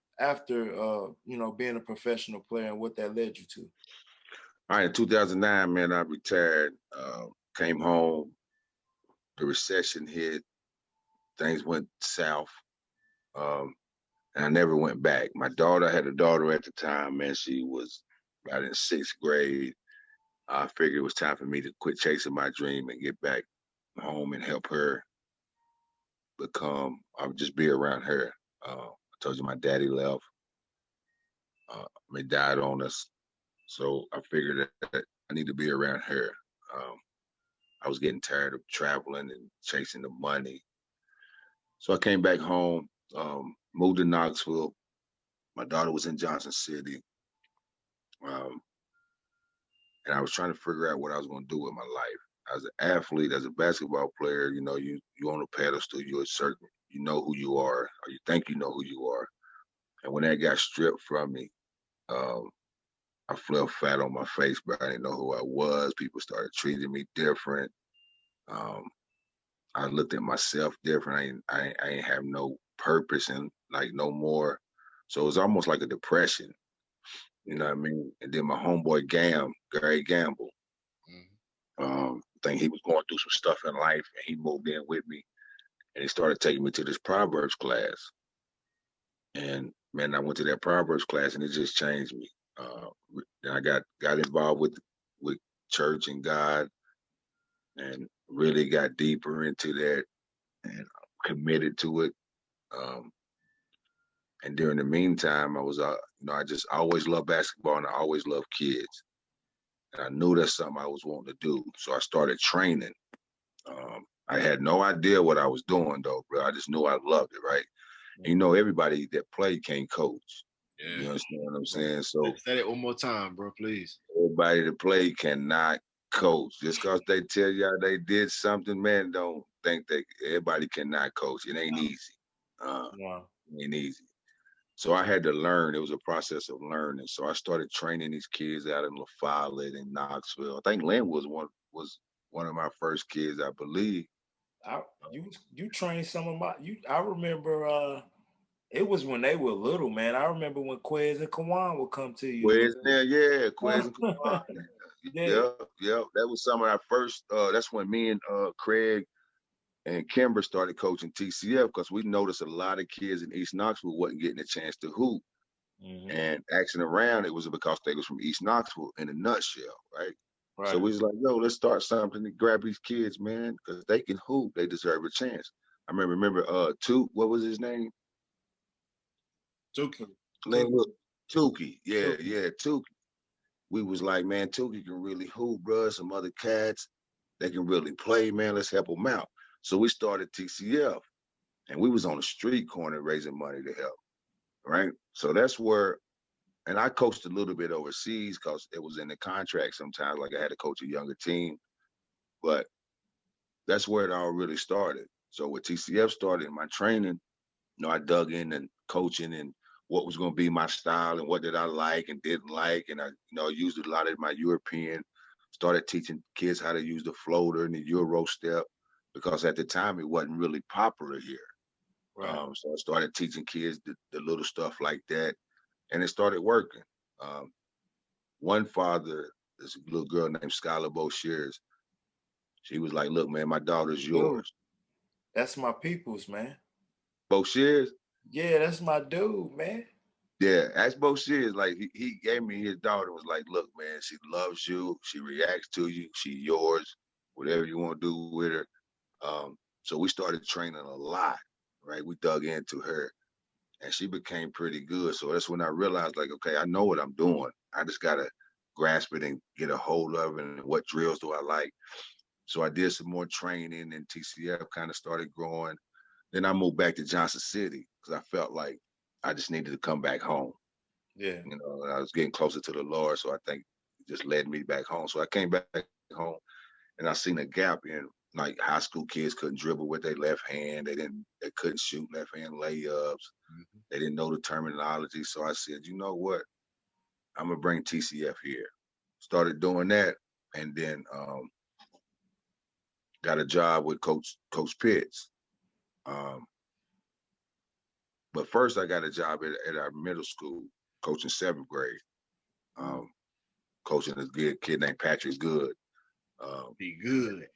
H: being a professional player and what that led you to.
I: All right, in 2009, man, I retired, came home, the recession hit, things went south, and I never went back. I had a daughter at the time, man, she was about in 6th grade. I figured it was time for me to quit chasing my dream and get back home and help her I would just be around her. I told you my daddy left. He died on us. So I figured that I need to be around her. Um, I was getting tired of traveling and chasing the money. So I came back home, moved to Knoxville. My daughter was in Johnson City. Um, and I was trying to figure out what I was going to do with my life. As an athlete, as a basketball player, you on a pedestal, you're certain, you know who you are, or you think you know who you are. And when that got stripped from me, um, I fell flat on my face, but I didn't know who I was. People started treating me different. Um, I looked at myself different. I ain't have no purpose and like no more. So it was almost like a depression. You know what I mean? And then my homeboy Gary Gamble, I think he was going through some stuff in life, and he moved in with me, and he started taking me to this Proverbs class. And man, I went to that Proverbs class, and it just changed me. And I got involved with church and God, and really got deeper into that, and committed to it. Um, and during the meantime, I was, I always loved basketball, and I always loved kids. And I knew that's something I was wanting to do. So I started training. I had no idea what I was doing though, bro. I just knew I loved it, right? And, everybody that play can't coach.
G: Yeah.
I: You understand what I'm saying? So
G: say that one more time, bro, please.
I: everybody that play cannot coach. Just because they tell y'all they did something, man, don't think that everybody cannot coach. It ain't easy. It ain't easy. So I had to learn. It was a process of learning. So I started training these kids out in La Follette and Knoxville. I think Lynn was one of my first kids, I believe.
H: You trained some of my I remember it was when they were little, man. I remember when Quez and Kawan would come to you.
I: Quez and Kawan. Yeah. That was some of our first. That's when me and Craig and Kimber started coaching TCF, because we noticed a lot of kids in East Knoxville wasn't getting a chance to hoop. And asking around, it was because they was from East Knoxville in a nutshell, right? So we was like, yo, let's start something to grab these kids, man, because they can hoop. They deserve a chance. I remember what was his name?
G: Tuki.
I: Tuki. Yeah, Tuki. We was like, man, Tuki can really hoop, bro. Some other cats, they can really play, man. Let's help them out. So we started TCF, and we was on the street corner raising money to help, right? So that's where, and I coached a little bit overseas because it was in the contract sometimes, like I had to coach a younger team, but that's where it all really started. So with TCF started my training, I dug in and coaching and what was going to be my style and what did I like and didn't like. And I, used a lot of my European, started teaching kids how to use the floater and the Euro step, because at the time it wasn't really popular here. So I started teaching kids the little stuff like that, and it started working. One father, this little girl named Skylar Boshears, she was like, look, man, my daughter's yours.
H: That's my people's, man.
I: Boshears?
H: Yeah, that's my dude, man.
I: Yeah, ask Boshears. Like, he gave me his daughter, was like, look, man, she loves you. She reacts to you. She yours. Whatever you want to do with her. So we started training a lot, right? We dug into her, and she became pretty good. So that's when I realized, like, okay, I know what I'm doing. I just got to grasp it and get a hold of it, and what drills do I like. So I did some more training, and TCF kind of started growing. Then I moved back to Johnson City because I felt like I just needed to come back home.
H: Yeah.
I: I was getting closer to the Lord, so I think it just led me back home. So I came back home, and I seen a gap in, like, high school kids couldn't dribble with their left hand. They couldn't shoot left hand layups. They didn't know the terminology. So I said, you know what? I'm gonna bring TCF here. Started doing that, and then got a job with Coach Pitts. But first I got a job at our middle school, coaching 7th grade. Coaching this good kid named Patrick Good.
G: Be good.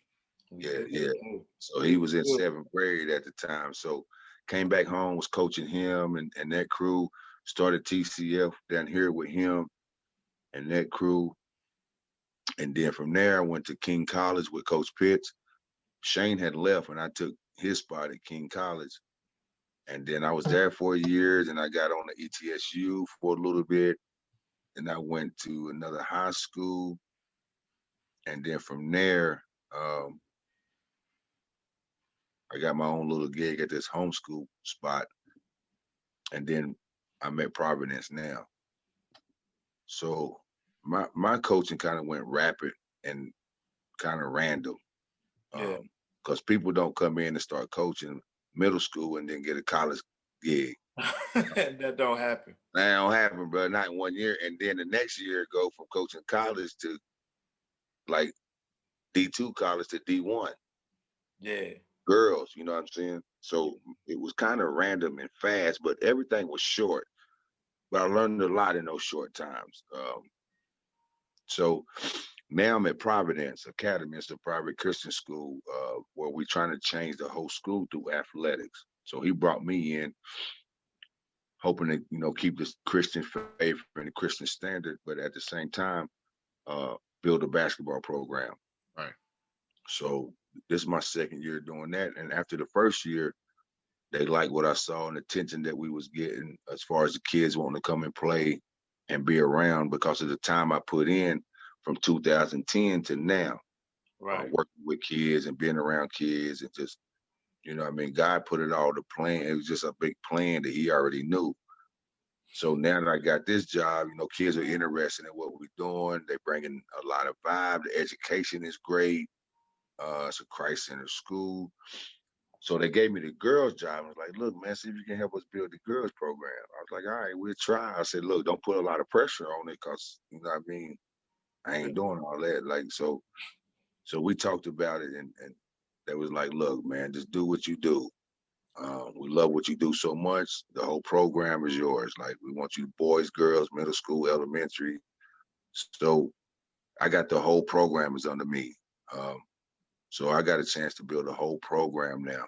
I: Yeah. So he was in 7th grade at the time. So came back home, was coaching him and that crew. Started TCF down here with him and that crew. And then from there, I went to King College with Coach Pitts. Shane had left, and I took his spot at King College. And then I was there 4 years, and I got on the ETSU for a little bit. And I went to another high school. And then from there, I got my own little gig at this homeschool spot. And then I'm at Providence now. So my coaching kind of went rapid and kind of random.
H: Yeah.
I: Because people don't come in and start coaching middle school and then get a college gig.
H: That don't happen.
I: That don't happen, bro. Not in 1 year. And then the next year, go from coaching college to like D2 college to D1.
H: Yeah.
I: Girls, you know what I'm saying? So it was kind of random and fast, but everything was short. But I learned a lot in those short times. So now I'm at Providence Academy. It's a private Christian school where we're trying to change the whole school through athletics. So he brought me in, hoping to, keep this Christian faith and the Christian standard, but at the same time, build a basketball program.
G: Right.
I: So this is my second year doing that. And after the first year, they liked what I saw and the attention that we was getting as far as the kids wanting to come and play and be around because of the time I put in from 2010 to now.
H: Right.
I: Working with kids and being around kids and just, God put it all to plan. It was just a big plan that he already knew. So now that I got this job, kids are interested in what we're doing. They bringing a lot of vibe. The education is great. It's a Christ-centered school. So they gave me the girls' job. I was like, look, man, see if you can help us build the girls' program. I was like, all right, we'll try. I said, look, don't put a lot of pressure on it because, I ain't doing all that. Like, so we talked about it and they was like, look, man, just do what you do. We love what you do so much. The whole program is yours. Like, we want you boys, girls, middle school, elementary. So I got the whole program is under me. So I got a chance to build a whole program now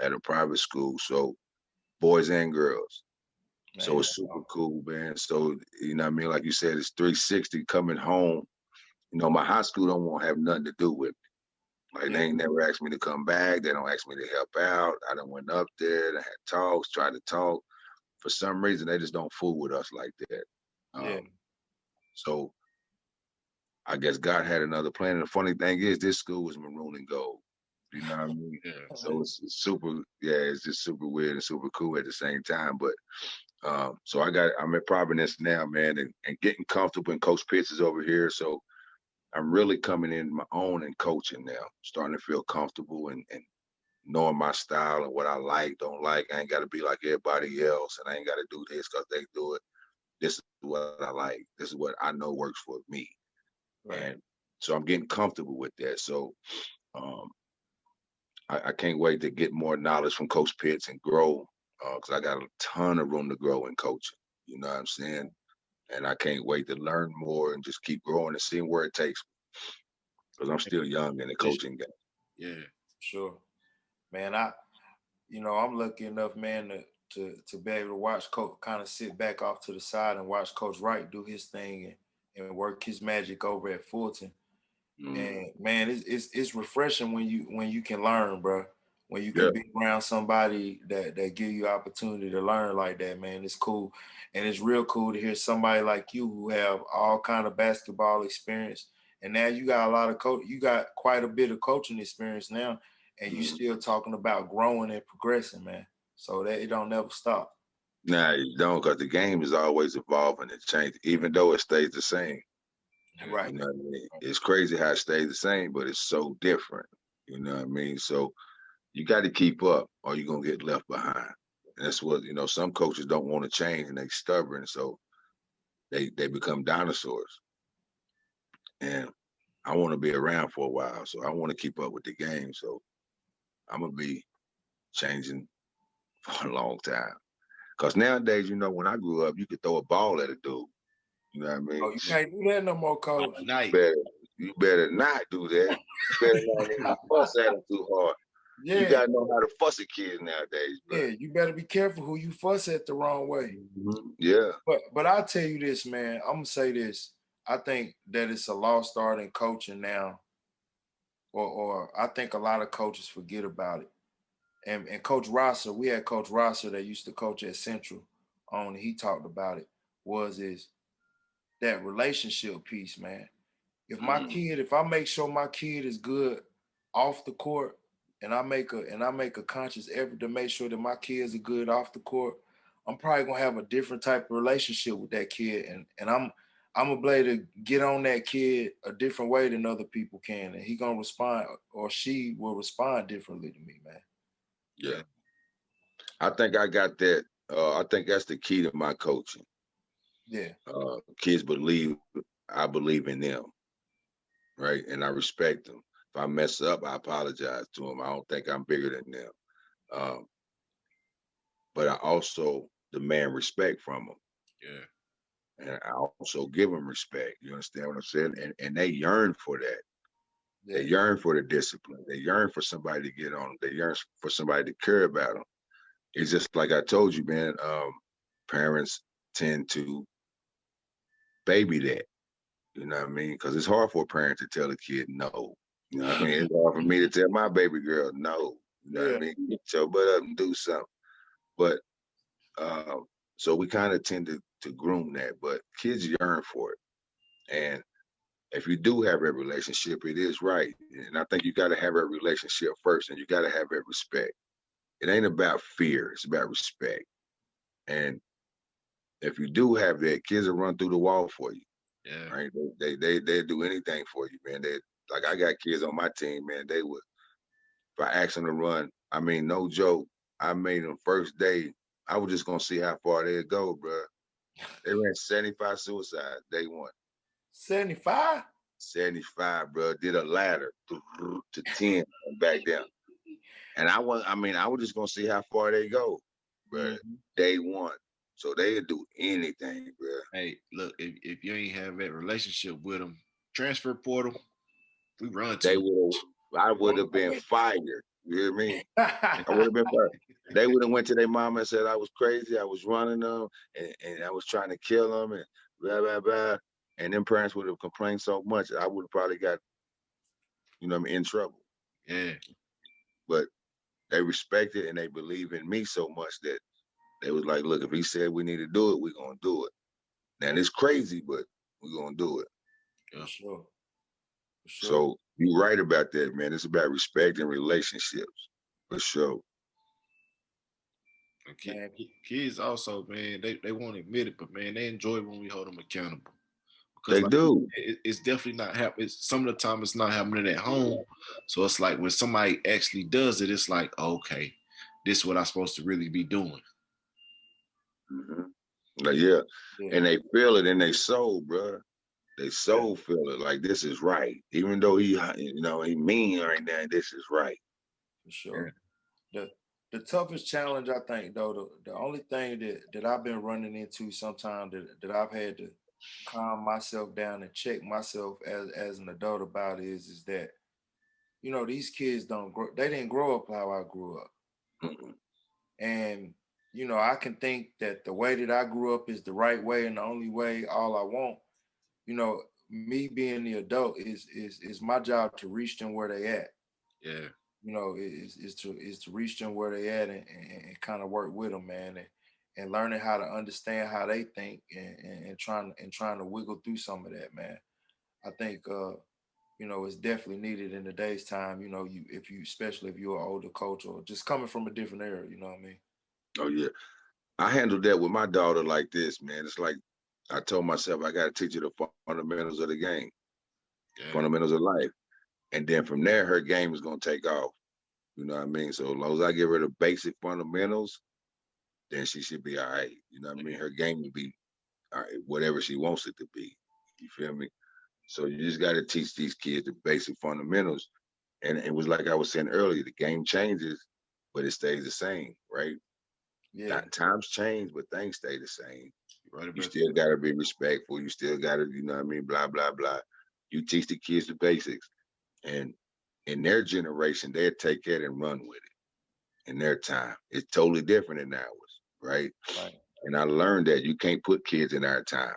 I: at a private school. So boys and girls. Man, so it's super cool, man. So, like you said, it's 360 coming home. My high school don't want to have nothing to do with me. Like, they ain't never asked me to come back. They don't ask me to help out. I done went up there, they had talks, tried to talk. For some reason, they just don't fool with us like that. So I guess God had another plan. And the funny thing is, this school was maroon and gold. You know what I mean?
G: Yeah.
I: So it's super, it's just super weird and super cool at the same time. But so I'm at Providence now, man, and getting comfortable. And Coach Pitts is over here. So I'm really coming in my own and coaching now, starting to feel comfortable and knowing my style and what I like, don't like. I ain't got to be like everybody else, and I ain't got to do this because they do it. This is what I like. This is what I know works for me. Right. And so I'm getting comfortable with that. So I can't wait to get more knowledge from Coach Pitts and grow because I got a ton of room to grow in coaching. You know what I'm saying? And I can't wait to learn more and just keep growing and seeing where it takes me because I'm still young in the coaching game.
G: Yeah,
H: sure. Man, I'm lucky enough, man, to be able to watch Coach kind of sit back off to the side and watch Coach Wright do his thing and work his magic over at Fulton. And man, it's refreshing when you can learn, bro. When you can be around somebody that give you opportunity to learn like that, man, it's cool. And it's real cool to hear somebody like you who have all kind of basketball experience. And now you got you got quite a bit of coaching experience now, and you still talking about growing and progressing, man. So that it don't never stop.
I: Nah, you don't, because the game is always evolving and changing, even though it stays the same.
H: Right.
I: You know what I mean? It's crazy how it stays the same, but it's so different. You know what I mean? So you got to keep up or you're going to get left behind. And that's what, some coaches don't want to change and they stubborn. So they become dinosaurs. And I want to be around for a while. So I want to keep up with the game. So I'm going to be changing for a long time. Because nowadays, when I grew up, you could throw a ball at a dude. You know what I mean?
H: Oh, you can't do that no more, Coach.
I: You better not do that. You better not even fuss at them too hard.
H: Yeah.
I: You gotta know how to fuss at kids nowadays, bro.
H: Yeah, you better be careful who you fuss at the wrong way.
I: Mm-hmm. Yeah.
H: But I'll tell you this, man. I'm gonna say this. I think that it's a lost art in coaching now. Or I think a lot of coaches forget about it. and Coach Rosser, we had Coach Rosser that used to coach at Central on, he talked about it, is that relationship piece, man. If my kid, if I make sure my kid is good off the court, and I make a conscious effort to make sure that my kids are good off the court, I'm probably gonna have a different type of relationship with that kid, and I'm gonna be able to get on that kid a different way than other people can, and he gonna respond, or she will respond differently to me, man.
I: Yeah. I think I got that. I think that's the key to my coaching.
H: Yeah.
I: Kids I believe in them, right? And I respect them. If I mess up, I apologize to them. I don't think I'm bigger than them. But I also demand respect from them.
G: Yeah.
I: And I also give them respect. You understand what I'm saying? And they yearn for that.
H: Yeah.
I: They yearn for the discipline. They yearn for somebody to get on them. They yearn for somebody to care about them. It's just like I told you, man. Parents tend to baby that. You know what I mean? Because it's hard for a parent to tell a kid no. You know what I mean? It's hard for me to tell my baby girl no. You know what I mean? Get your butt up and do something. But so we kind of tend to groom that, but kids yearn for it. And if you do have a relationship, it is right. And I think you got to have a relationship first, and you got to have that respect. It ain't about fear; it's about respect. And if you do have that, kids will run through the wall for you.
G: Yeah.
I: Right? They do anything for you, man. They like I got kids on my team, man. They would if I asked them to run, I mean, no joke. I made them first day. I was just gonna see how far they'd go, bro. They ran 75 suicides day one.
H: 75?
I: 75, bro. Did a ladder to 10 and back down. And I was just gonna see how far they go, bro. Day one. So they'd do anything, bro.
G: Hey, look, if you ain't have that relationship with them, transfer portal, we run to.
I: I would have been fired. You hear me? I would have been fired. They would have went to their mama and said I was crazy. I was running them and I was trying to kill them and blah blah blah. And them parents would have complained so much, I would have probably got, in trouble.
G: Yeah.
I: But they respect it and they believe in me so much that they was like, look, if he said we need to do it, we're gonna do it. Now it's crazy, but we're gonna do it.
H: Yeah. For sure.
I: So you're right about that, man. It's about respect and relationships, for sure.
G: Kids also, man, they won't admit it, but man, they enjoy when we hold them accountable.
I: Because they do.
G: It's definitely not happening. Some of the time, it's not happening at home. So it's like when somebody actually does it, it's like, okay, this is what I'm supposed to really be doing.
I: Like, yeah. And they feel it in their soul, bro. They soul feel it like this is right. Even though he mean right now, this is right.
H: For sure. Yeah. The toughest challenge, I think, though, the only thing that I've been running into sometimes that I've had to calm myself down and check myself as an adult about is that, these kids they didn't grow up how I grew up. And, I can think that the way that I grew up is the right way and the only way, all I want. Me being the adult is my job to reach them where they at.
G: Yeah.
H: Is to reach them where they at and kind of work with them, man, and learning how to understand how they think and trying to wiggle through some of that, man. I think it's definitely needed in today's time. Especially if you're an older coach or just coming from a different era, you know what I mean?
I: Oh yeah, I handled that with my daughter like this, man. It's like I told myself I got to teach her the fundamentals of the game, fundamentals of life. And then from there, her game is going to take off. You know what I mean? So as long as I give her the basic fundamentals, then she should be all right. You know what I mean? Her game will be all right, whatever she wants it to be. You feel me? So you just got to teach these kids the basic fundamentals. And it was like I was saying earlier, the game changes, but it stays the same, right?
H: Yeah.
I: Times change, but things stay the same.
G: Right,
I: you still got to be respectful. You still got to, you know what I mean? Blah, blah, blah. You teach the kids the basics. And in their generation, they'll take that and run with it in their time. It's totally different than ours, right?
H: Right.
I: And I learned that you can't put kids in our time.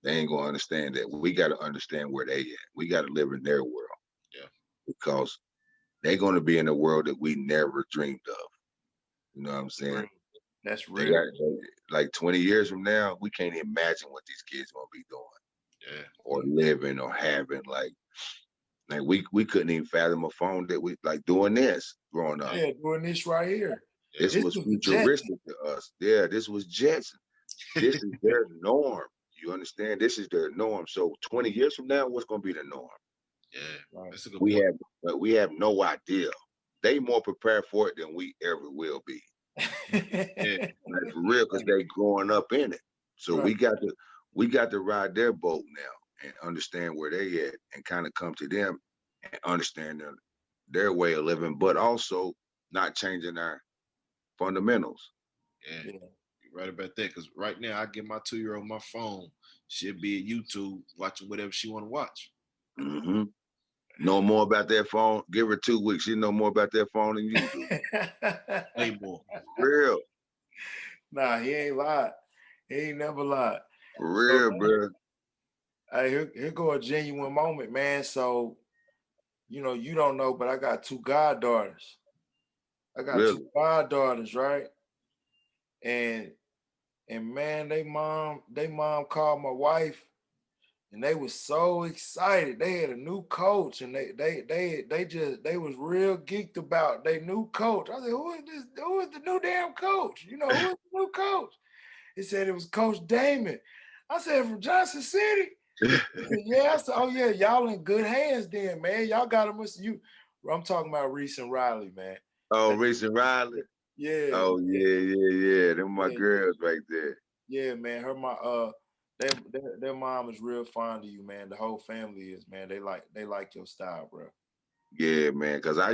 I: They ain't going to understand that. We got to understand where they at. We got to live in their world.
G: Yeah.
I: Because they're going to be in a world that we never dreamed of. You know what I'm saying?
H: That's
I: They
H: real.
I: got like 20 years from now, we can't imagine what these kids gonna be doing
G: Yeah.
I: or living or having. Like we couldn't even fathom a phone that we like doing this growing up.
H: Yeah, doing this right here.
I: This
H: This
I: was
H: was the
I: futuristic to us. Yeah, this was Jetson. This is their norm. You understand? This is their norm. So 20 years from now, what's gonna be the norm?
G: Yeah. That's a good
I: We
G: point.
I: have no idea. They more prepared for it than we ever will be.
G: Yeah.
I: Like for real, because they growing up in it. So
H: Right.
I: we got to ride their boat now and understand where they at and kind of come to them and understand their way of living, but also not changing our fundamentals.
G: Yeah. You're right about that. Because right now, I give my 2-year-old my phone. She'll be at YouTube watching whatever she want to watch.
I: Mm-hmm. Know more about that phone. Give her 2 weeks. She know more about that phone than you do.
G: Way more.
I: Real.
H: Nah, he ain't lied. He ain't never lied.
I: For real, bro.
H: Hey, here go a genuine moment, man. So, you don't know, but I got 2 goddaughters. I got
I: Really?
H: 2 goddaughters, right? And man, they mom called my wife, and they was so excited. They had a new coach, and they was real geeked about their new coach. I said, who is this? Who is the new damn coach? Who is the new coach? He said it was Coach Damon. I said, from Johnson City? Yeah. I said, oh yeah, y'all in good hands then, man. Y'all got him. I'm talking about Reese and Riley, man.
I: Oh, Reese and Riley.
H: Yeah.
I: Oh yeah. Them my girls right there.
H: Yeah, man. Their mom is real fond of you, man. The whole family is, man. They like your style, bro.
I: Yeah, man. Cause I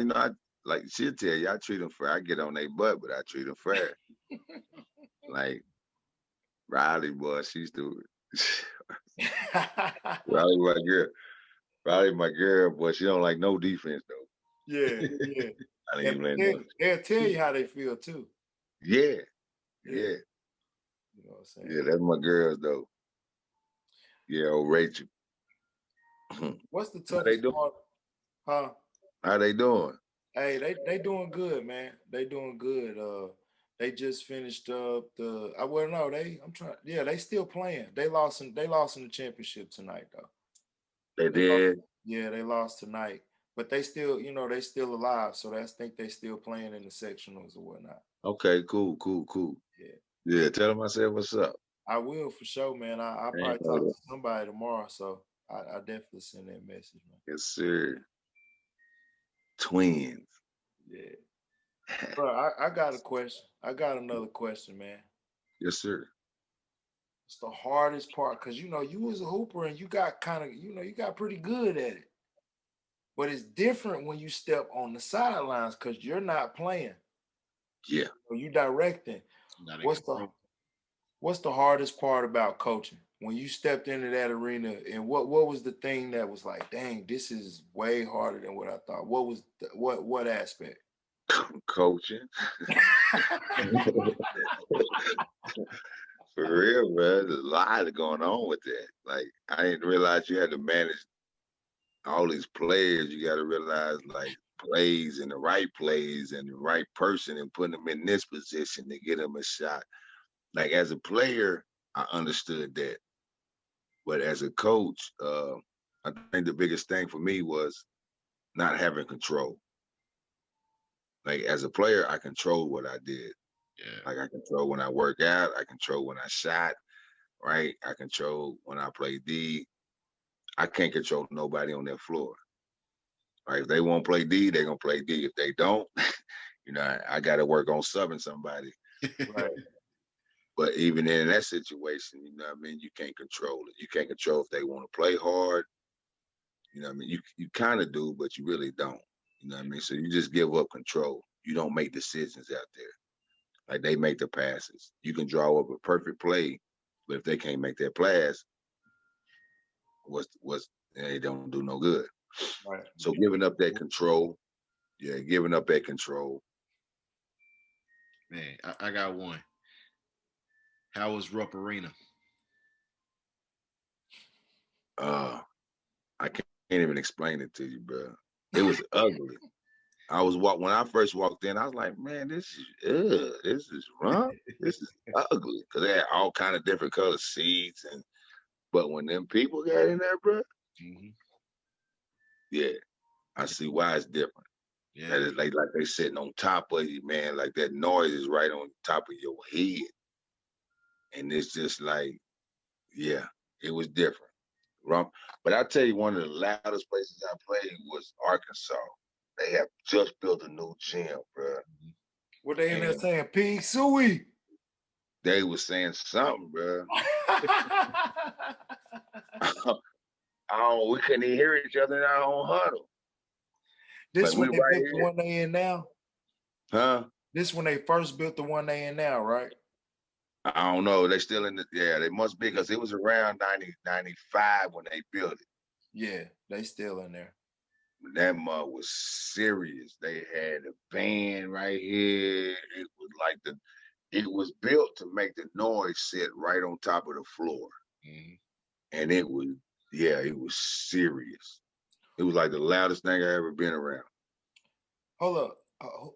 I: like she'll tell you, I treat them fair. I get on their butt, but I treat them fair. Like Riley, boy, she's the Riley, my girl. Riley, my girl, boy. She don't like no defense though.
H: Yeah.
I: I didn't even let no.
H: They'll tell you how they feel too.
I: Yeah.
H: You know what I'm saying?
I: Yeah, that's my girls though. Yeah, old Rachel.
H: What's the
I: How they
H: toughest
I: doing?
H: part? Huh?
I: How they doing?
H: Hey, they doing good, man. They doing good. They just finished up they still playing. They lost in the championship tonight though.
I: They
H: They lost,
I: did.
H: yeah, they lost tonight. But they still, they still alive. So I think they still playing in the sectionals or whatnot.
I: Okay, cool. Yeah, tell them I said what's up.
H: I will for sure, man. I'll probably talk to somebody tomorrow, so I definitely send that message, man.
I: Yes, sir. Twins.
H: Yeah. Bro, I got a question. I got another question, man.
I: Yes, sir.
H: It's the hardest part because you was a hooper and you got you got pretty good at it. But it's different when you step on the sidelines because you're not playing.
I: Yeah.
H: Or you directing. What's the hardest part about coaching? When you stepped into that arena, and what was the thing that was like, dang, this is way harder than what I thought? What was what aspect?
I: Coaching. For real, bro. There's a lot going on with that. Like, I didn't realize you had to manage all these players. You got to realize, like, plays and the right plays and the right person and putting them in this position to get them a shot. Like, as a player, I understood that. But as a coach, I think the biggest thing for me was not having control. Like, as a player, I controlled what I did.
G: Yeah.
I: Like, I control when I work out. I control when I shot, right? I control when I play D. I can't control nobody on that floor. Right? If they won't play D, they're going to play D. If they don't, I got to work on subbing somebody.
H: Right.
I: But even in that situation, you can't control it. You can't control if they want to play hard. You kind of do, but you really don't. So you just give up control. You don't make decisions out there. Like, they make the passes. You can draw up a perfect play, but if they can't make that pass, they don't do no good.
H: Right.
I: So giving up that control.
G: Man, I got one. How was Rupp Arena?
I: I can't even explain it to you, bro. It was ugly. when I first walked in, I was like, man, this is rough. This is ugly. Cause they had all kind of different color seats but when them people got in there, bro, yeah, I see why it's different.
G: Yeah.
I: That is like they sitting on top of you, man. Like that noise is right on top of your head. And it's just like, yeah, it was different. But I tell you, one of the loudest places I played was Arkansas. They have just built a new gym, bro.
H: What they in there saying? Pig suey.
I: They was saying something, bro. We couldn't even hear each other in our own huddle.
H: This
I: Like,
H: when
I: we
H: they
I: right
H: built
I: here.
H: the one they in now?
I: Huh?
H: This when they first built the one they in now, right?
I: I don't know. They still in they must be, because it was around 95 when they built it.
H: Yeah, they still in there.
I: That mud was serious. They had a band right here. It was like it was built to make the noise sit right on top of the floor. And it was serious. It was like the loudest thing I ever been around.
H: Hold up.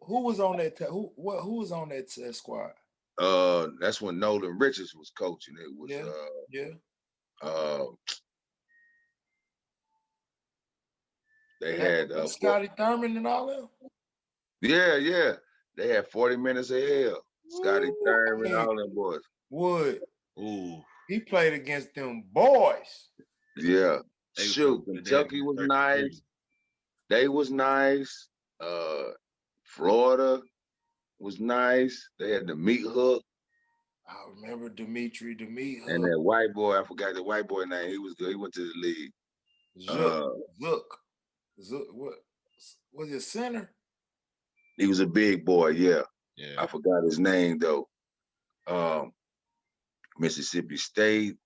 H: Who was on that? Who was on that squad?
I: That's when Nolan Richards was coaching. It was they had
H: Scotty Thurman and all them.
I: Yeah. They had 40 Minutes of Hell. Scotty Thurman, all them boys.
H: Wood.
G: Ooh.
H: He played against them boys.
I: Yeah. Shoot, Kentucky was nice. They was nice. Florida was nice. They had the Meat Hook.
H: I remember Dimitri, the Meat Hook.
I: And that white boy, I forgot the white boy name. He was good. He went to the league.
H: Zook. What was his center?
I: He was a big boy, yeah. I forgot his name though. Mississippi State,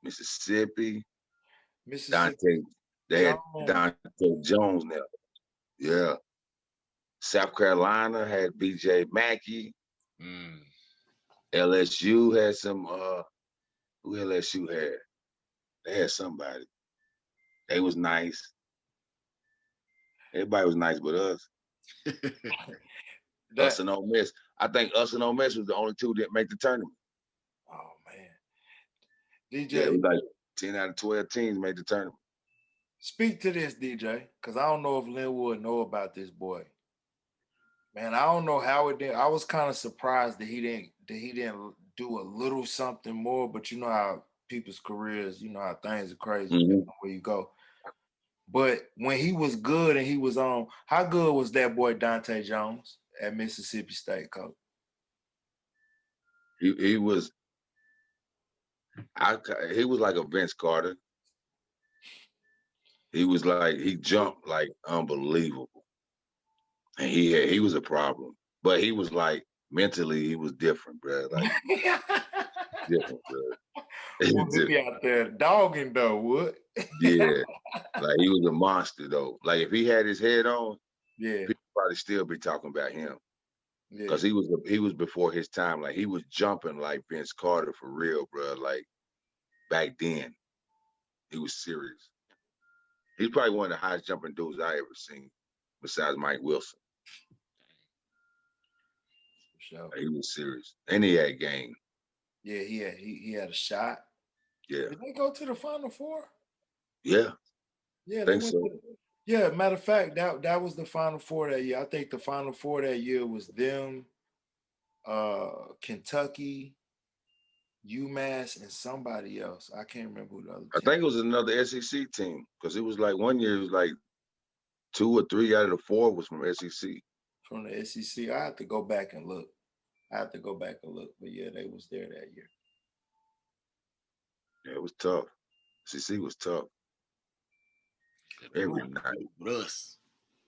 I: Mississippi. Dante Jones now. Yeah. South Carolina had BJ Mackey. LSU had some who LSU had? They had somebody. They was nice. Everybody was nice but us. Us and Ole Miss. I think us and Ole Miss was the only two that make the tournament.
H: Oh man. DJ.
I: Yeah, it was like 10 out of 12 teams made the tournament.
H: Speak to this, DJ, because I don't know if Linwood know about this boy. Man, I don't know how it did. I was kind of surprised that he didn't do a little something more, but you know how people's careers, you know how things are crazy where you go. But when he was good and he was on, how good was that boy Dante Jones at Mississippi State, coach?
I: He was like a Vince Carter. He was like, he jumped like unbelievable. And he was a problem. But he was like, mentally, he was different, bro. Like, different, bro.
H: He be out there dogging though, Wood.
I: Yeah. Like, he was a monster though. Like, if he had his head on, people probably still be talking about him. Because he was before his time. Like, he was jumping like Vince Carter for real, bro. Like, back then. He was serious. He's probably one of the highest jumping dudes I ever seen, besides Mike Wilson.
H: Sure.
I: He was serious. And he had game.
H: Yeah, he had a shot.
I: Yeah.
H: Did they go to the Final Four?
I: Yeah.
H: Yeah,
I: they went so.
H: Yeah, matter of fact, that was the Final Four that year. I think the Final Four that year was them, Kentucky, UMass, and somebody else. I can't remember who the other
I: I think it was another SEC team, because it was like one year it was like 2 or 3 out of the 4 was from SEC.
H: From the SEC. I have to go back and look. But yeah, they was there that year.
I: Yeah, it was tough. SEC was tough. Every night.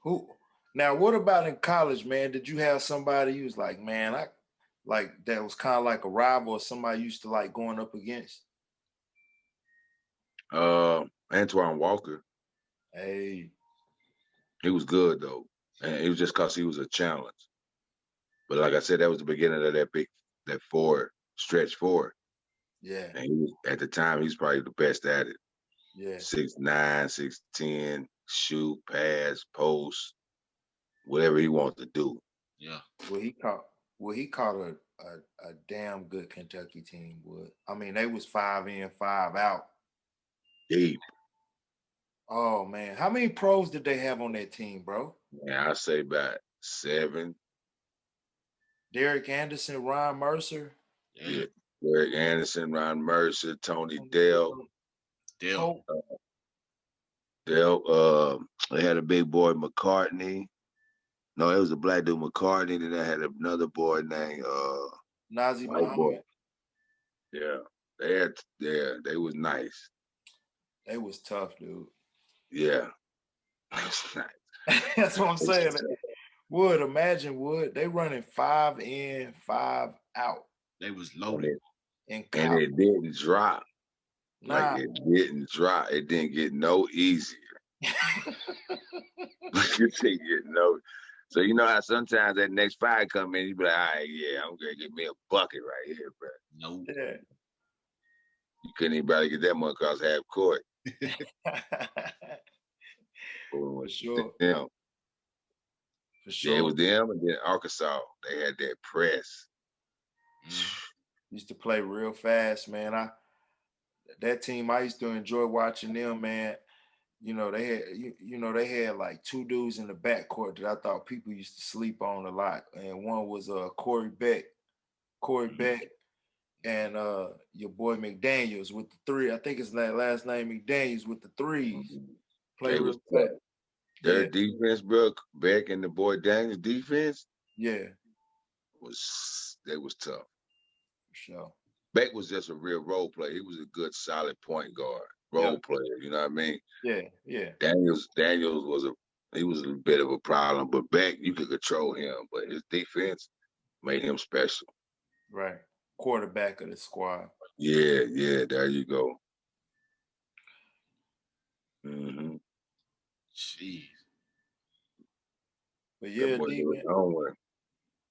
H: Who? Now, what about in college, man? Did you have somebody you was like, man, that was kind of like a rival or somebody you used to like going up against?
I: Antoine Walker.
H: Hey.
I: He was good though. And it was just because he was a challenge. But like I said, that was the beginning of that stretch forward.
H: Yeah.
I: And he was, at the time, he was probably the best at it.
H: Yeah.
I: 6'9", 6'10", shoot, pass, post. whatever he wants to do.
G: Yeah.
H: Well, he caught a damn good Kentucky team. Would I mean they was 5 in, 5 out.
I: Deep.
H: Oh man, how many pros did they have on that team, bro?
I: Yeah, I say about 7.
H: Derek Anderson, Ron Mercer.
I: Yeah. Derek Anderson, Ron Mercer, Tony Dell.
G: Dell.
I: They had a big boy McCartney. No, it was a black dude McCartney. Then they had another boy named
H: Nazi
I: white boy.
H: Muhammad.
I: Yeah. They was nice.
H: They was tough, dude.
I: Yeah. That's nice.
H: That's what I'm saying. Imagine they running 5 in, 5 out.
G: They was loaded.
I: And it didn't drop.
H: Nah.
I: Like it didn't drop. It didn't get no easier. It didn't get no. So you know how sometimes that next 5 come in, you be like, all right, yeah, I'm gonna get me a bucket right here, bro.
G: No.
H: Yeah.
I: You couldn't even barely get that one across half court.
H: For sure.
I: Them.
H: For sure.
I: Yeah, it was them, and then Arkansas. They had that press.
H: Used to play real fast, man. That team, I used to enjoy watching them, man. You know, they had like 2 dudes in the backcourt that I thought people used to sleep on a lot. And one was Corey Beck, and your boy McDaniels with the 3. I think his last name McDaniels with the 3s. Play real fast.
I: Their defense, bro, Beck and the boy Daniels' defense, was tough.
H: For sure.
I: Beck was just a real role player. He was a good, solid point guard, role player. You know what I mean?
H: Yeah.
I: Daniels was a bit of a problem, but Beck, you could control him, but his defense made him special.
H: Right. Quarterback of the squad.
I: Yeah, there you go. Mm-hmm.
G: Jeez.
H: But yeah, D, man.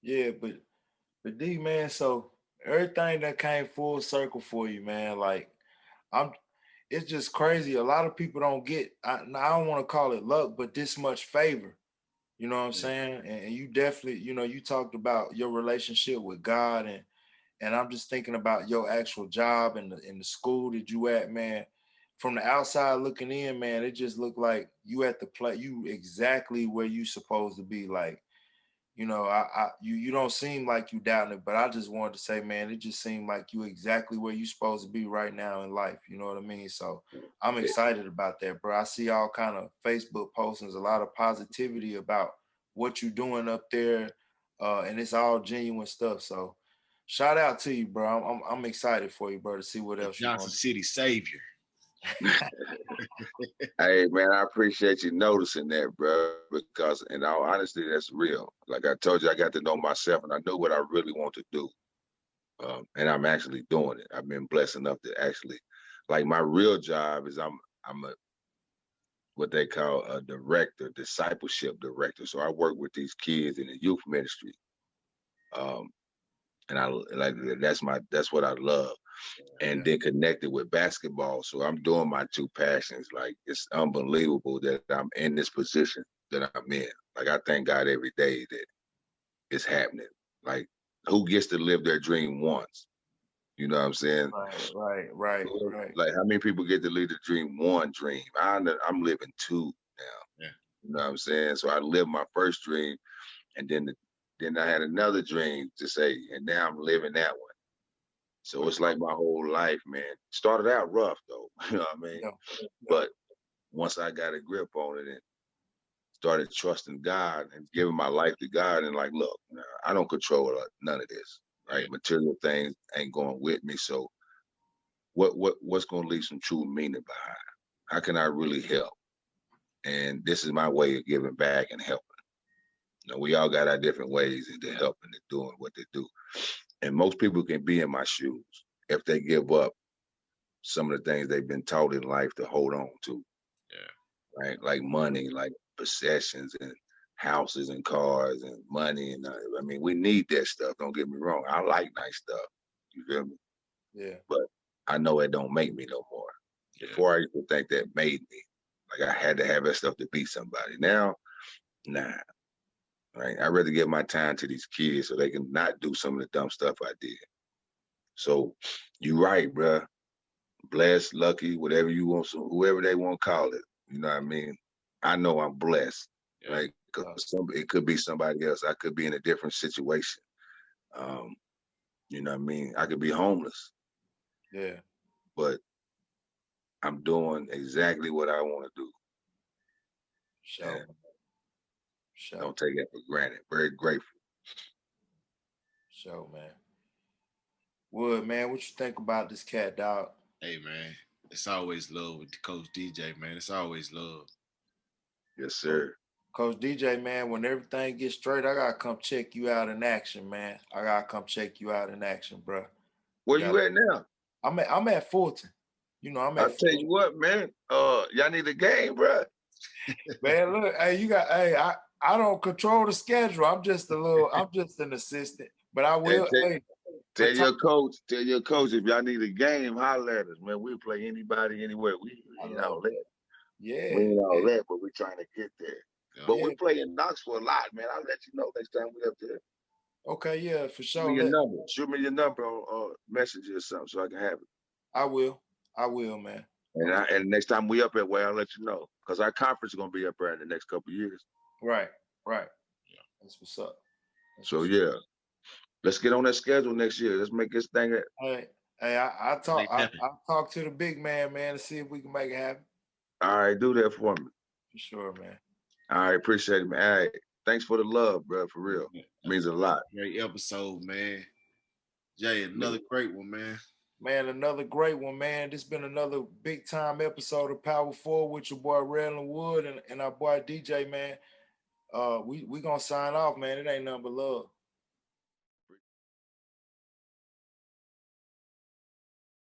H: Yeah, but D, man, so everything that came full circle for you, man, like it's just crazy. A lot of people don't get, I don't want to call it luck, but this much favor. You know what I'm saying? And you definitely, you talked about your relationship with God, and I'm just thinking about your actual job and the school that you at, man. From the outside looking in, man, it just looked like you at the play, you exactly where you supposed to be. Like, you don't seem like you doubting it, but I just wanted to say, man, it just seemed like you exactly where you supposed to be right now in life. You know what I mean? So I'm excited about that, bro. I see all kind of Facebook postings, a lot of positivity about what you're doing up there, and it's all genuine stuff. So shout out to you, bro. I'm excited for you, bro, to see what else you're
G: Johnson City savior.
I: Hey, man, I appreciate you noticing that, bro, because in all honesty, that's real. Like I told you, I got to know myself, and I knew what I really want to do. And I'm actually doing it. I've been blessed enough to actually, like, my real job is I'm a what they call a director, discipleship director. So I work with these kids in the youth ministry. And I like that's what I love. And then connected with basketball. So I'm doing my 2 passions. Like, it's unbelievable that I'm in this position that I'm in. Like, I thank God every day that it's happening. Like, who gets to live their dream once? You know what I'm saying?
H: Right.
I: Like, how many people get to live the one dream? I'm living 2 now.
G: Yeah.
I: You know what I'm saying? So I lived my first dream, and then I had another dream to say, and now I'm living that one. So it's like my whole life, man. Started out rough though, you know what I mean?
H: Yeah.
I: But once I got a grip on it and started trusting God and giving my life to God, and like, look, I don't control none of this, right? Material things ain't going with me. So what's going to leave some true meaning behind? How can I really help? And this is my way of giving back and helping. We all got our different ways into helping and doing what they do. And most people can be in my shoes if they give up some of the things they've been taught in life to hold on to.
G: Yeah.
I: Right? Like money, like possessions and houses and cars and money. And I mean, we need that stuff. Don't get me wrong. I like nice stuff. You feel me?
H: Yeah.
I: But I know it don't make me no more.
G: Yeah.
I: Before I used to think that made me. Like, I had to have that stuff to be somebody. Now, nah. Right? I'd rather give my time to these kids so they can not do some of the dumb stuff I did. So you right, bruh. Blessed, lucky, whatever you want, so whoever they want to call it. You know what I mean? I know I'm blessed, right? Because it could be somebody else. I could be in a different situation. Um, you know what I mean? I could be homeless,
H: Yeah.
I: but I'm doing exactly what I want to do.
H: Sure.
I: And don't take it for granted. Very grateful.
H: Sure, man. Wood, man, what you think about this cat, dog?
G: Hey, man, it's always love with Coach DJ, man. It's always love.
I: Yes, sir.
H: Coach DJ, man, when everything gets straight, I gotta come check you out in action, man. I gotta come check you out in action, bro.
I: Where you at now?
H: I'm at Fulton. You know, I'm at
I: I'll tell you what, man. Y'all need a game, bro.
H: Man, look, hey, I don't control the schedule. I'm just an assistant. But I will
I: tell your coach, if y'all need a game, holler at us, man. We'll play anybody, anywhere. We ain't all that.
H: Yeah.
I: We ain't all that, but we're trying to get there.
G: Yeah.
I: But we play in Knoxville a lot, man. I'll let you know next time we up there.
H: Okay, yeah, for sure.
I: Shoot me your number. Shoot me your number on Messenger or something so I can have it.
H: I will, man.
I: And next time we up there, well, I'll let you know. Because our conference is gonna be up there in the next couple of years.
H: Right. Yeah. That's what's up.
I: Yeah. Let's get on that schedule next year. Let's make this thing.
H: Hey, I talk to the big man, to see if we can make it happen.
I: All right, do that for me.
H: For sure, man.
I: All right, appreciate it, man. All right, thanks for the love, bro. For real, means a lot.
G: Great episode, man. Jay, another great one, man.
H: Man, another great one, man. This been another big time episode of Power Forward with your boy Raylan Wood and our boy DJ, man. We gonna sign off, man. It ain't nothing but love.